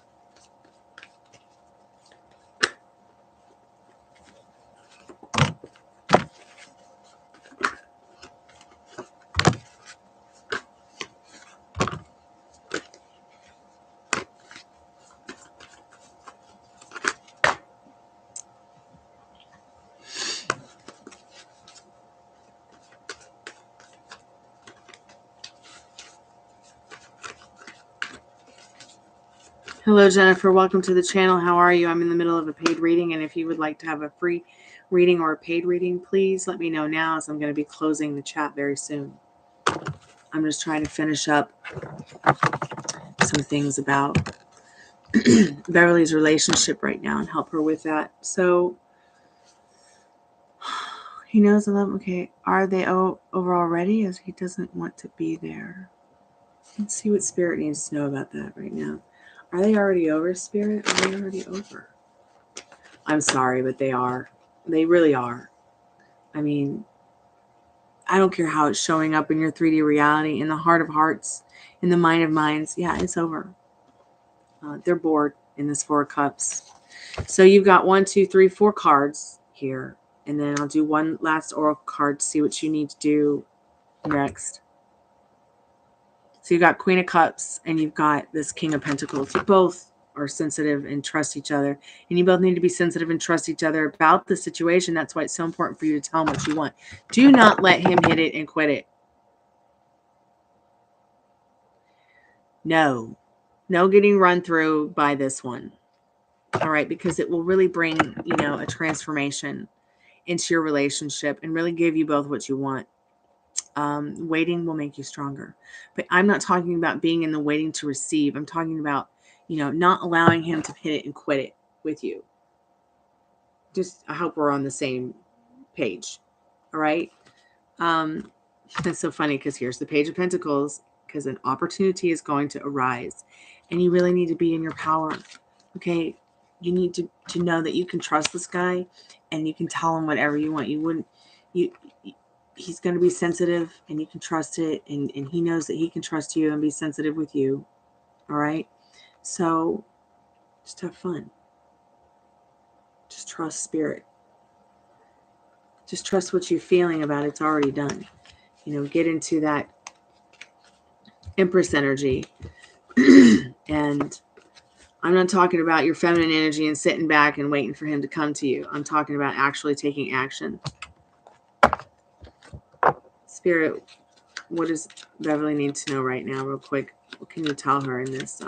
Hello, Jennifer. Welcome to the channel. How are you? I'm in the middle of a paid reading, and if you would like to have a free reading or a paid reading, please let me know now, as I'm going to be closing the chat very soon. I'm just trying to finish up some things about Beverly's relationship right now and help her with that. So, he knows I love him. Okay, are they over already, as he doesn't want to be there? Let's see what Spirit needs to know about that right now. Are they already over, Spirit? Are they already over? I'm sorry, but they are. They really are. I mean, I don't care how it's showing up in your 3D reality, in the heart of hearts, in the mind of minds. Yeah, it's over. They're bored in this 4 of Cups. So you've got 1, 2, 3, 4 cards here. And then I'll do one last oracle card to see what you need to do Next. So you've got Queen of Cups and you've got this King of Pentacles. You both are sensitive and trust each other. And you both need to be sensitive and trust each other about the situation. That's why it's so important for you to tell him what you want. Do not let him hit it and quit it. No. No getting run through by this one. All right, because it will really bring, a transformation into your relationship and really give you both what you want. Waiting will make you stronger. But I'm not talking about being in the waiting to receive. I'm talking about, not allowing him to hit it and quit it with you. Just, I hope we're on the same page. All right. That's so funny because here's the Page of Pentacles, because an opportunity is going to arise and you really need to be in your power. Okay. You need to know that you can trust this guy and you can tell him whatever you want. He's going to be sensitive and you can trust it. And he knows that he can trust you and be sensitive with you. All right. So just have fun. Just trust spirit. Just trust what you're feeling about it's already done. Get into that Empress energy. And I'm not talking about your feminine energy and sitting back and waiting for him to come to you. I'm talking about actually taking action. Spirit, what does Beverly need to know right now, real quick? What can you tell her in this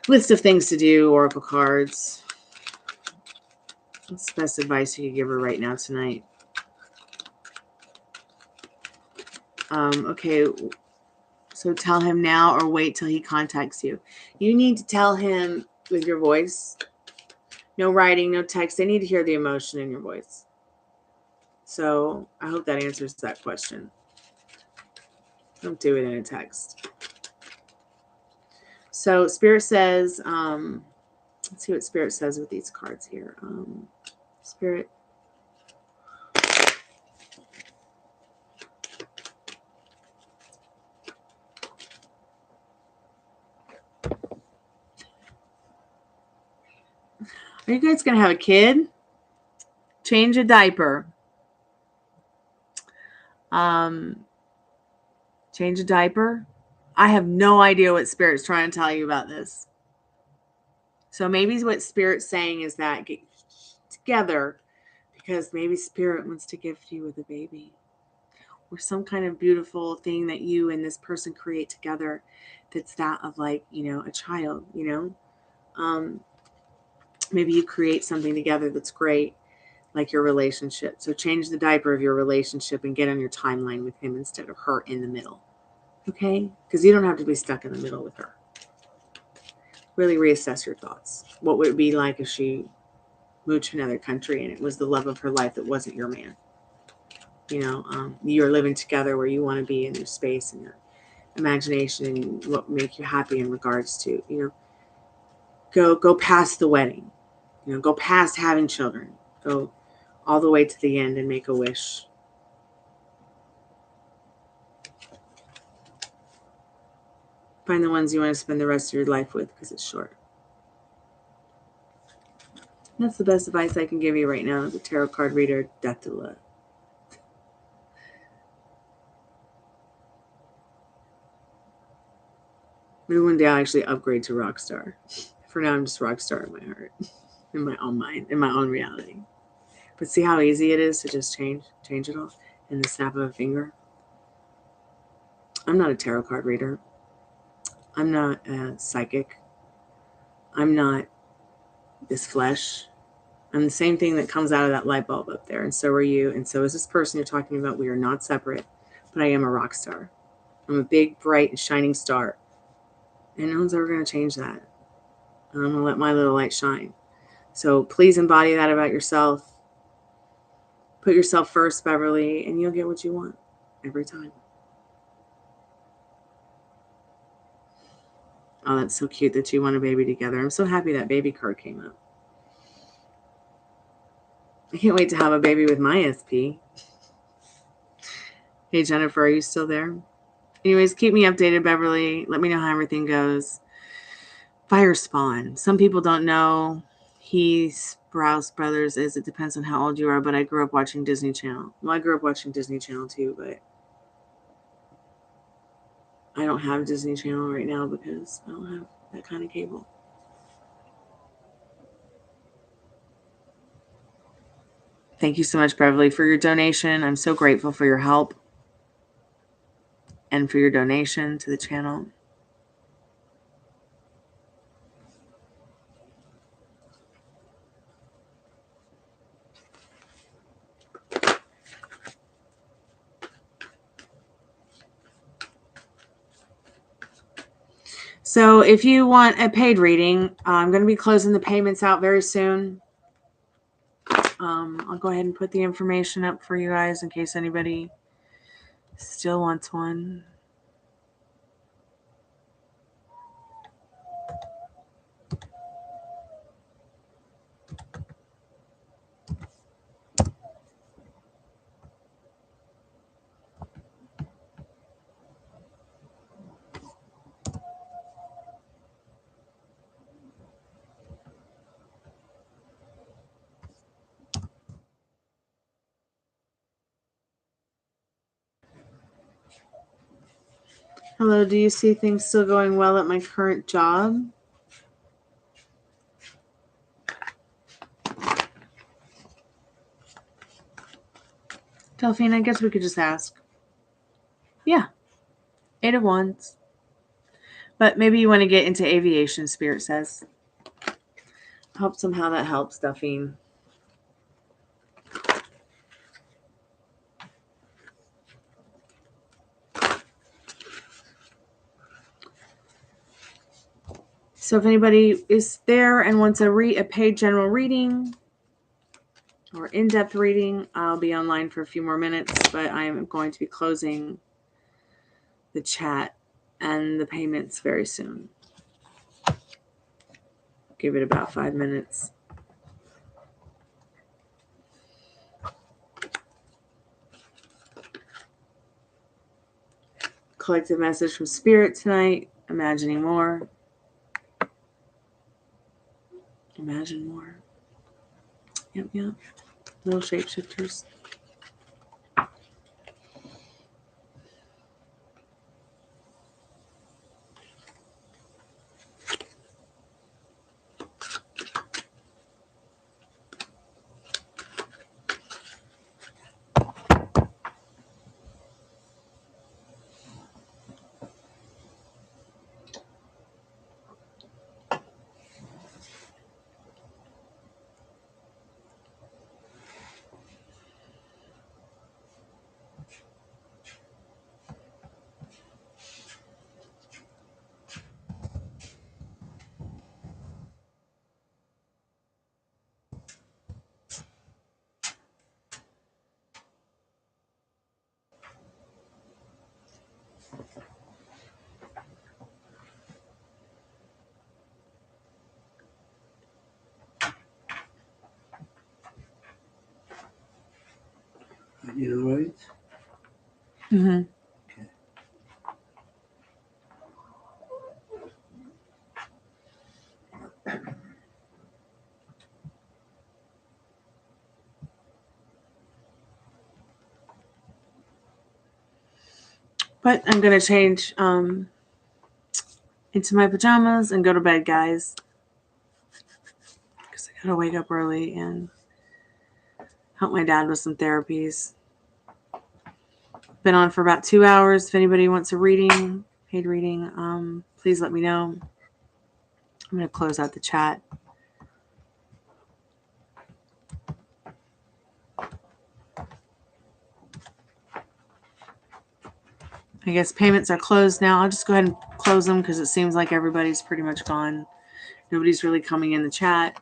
list of things to do, oracle cards? What's the best advice you could give her right now tonight? Okay, so tell him now or wait till he contacts you. You need to tell him with your voice. No writing, no text. They need to hear the emotion in your voice. So I hope that answers that question. Don't do it in a text. So Spirit says, let's see what Spirit says with these cards here. Spirit. Are you guys going to have a kid? Change a diaper. Change a diaper. I have no idea what Spirit's trying to tell you about this. So maybe what Spirit's saying is that get together because maybe Spirit wants to gift you with a baby or some kind of beautiful thing that you and this person create together that's that of like, a child, maybe you create something together that's great, like your relationship. So change the diaper of your relationship and get on your timeline with him instead of her in the middle. Okay? Because you don't have to be stuck in the middle with her. Really reassess your thoughts. What would it be like if she moved to another country and it was the love of her life that wasn't your man? You're living together where you want to be in your space and your imagination and what would make you happy in regards to, go past the wedding. Go past having children. Go all the way to the end and make a wish. Find the ones you want to spend the rest of your life with because it's short. That's the best advice I can give you right now as a tarot card reader. Death to love. Maybe one day I'll actually upgrade to rock star. For now, I'm just rock star in my heart, in my own mind, in my own reality. But see how easy it is to just change it all in the snap of a finger. I'm not a tarot card reader. I'm not a psychic. I'm not this flesh. I'm the same thing that comes out of that light bulb up there. And so are you. And so is this person you're talking about. We are not separate. But I am a rock star. I'm a big, bright, and shining star. And no one's ever going to change that. And I'm going to let my little light shine. So please embody that about yourself. Put yourself first, Beverly, and you'll get what you want every time. Oh, that's so cute that you want a baby together. I'm so happy that baby card came up. I can't wait to have a baby with my SP. Hey, Jennifer, are you still there? Anyways, keep me updated, Beverly. Let me know how everything goes. Fire Spawn. Some people don't know. He's Browse Brothers is, it depends on how old you are, but I grew up watching Disney Channel. Well, I grew up watching Disney Channel too, but I don't have Disney Channel right now because I don't have that kind of cable. Thank you so much, Beverly, for your donation. I'm so grateful for your help and for your donation to the channel. So if you want a paid reading, I'm going to be closing the payments out very soon. I'll go ahead and put the information up for you guys in case anybody still wants one. Hello, do you see things still going well at my current job? Delphine, I guess we could just ask. Yeah, 8 of Wands. But maybe you want to get into aviation, Spirit says. I hope somehow that helps, Delphine. So if anybody is there and wants a paid general reading or in-depth reading, I'll be online for a few more minutes, but I am going to be closing the chat and the payments very soon. Give it about 5 minutes. Collective message from Spirit tonight. Imagining more. Imagine more. Yep. Little shapeshifters. You all right? Mm-hmm. Okay. But I'm going to change into my pajamas and go to bed, guys. Because I got to wake up early and help my dad with some therapies. Been on for about 2 hours. If anybody wants a reading, paid reading, please let me know. I'm going to close out the chat. I guess payments are closed now. I'll just go ahead and close them because it seems like everybody's pretty much gone. Nobody's really coming in the chat.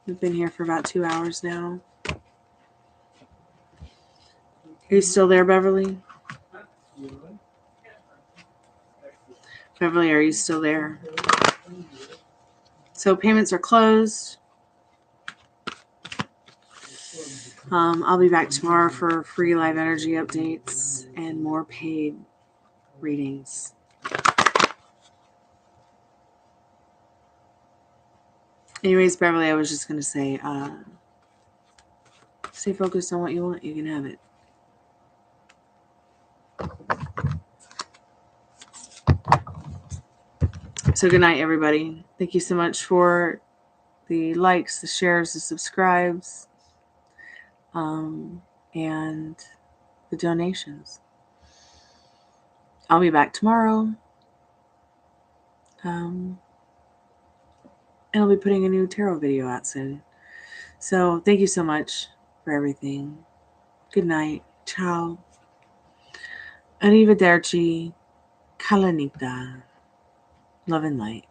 We've been here for about 2 hours now. Are you still there, Beverly? Beverly, are you still there? So payments are closed. I'll be back tomorrow for free live energy updates and more paid readings. Anyways, Beverly, I was just going to say, stay focused on what you want. You can have it. So good night, everybody. Thank you so much for the likes, the shares, the subscribes, and the donations. I'll be back tomorrow. And I'll be putting a new tarot video out soon. So thank you so much for everything. Good night. Ciao. Arrivederci. Kalanita. Love and light.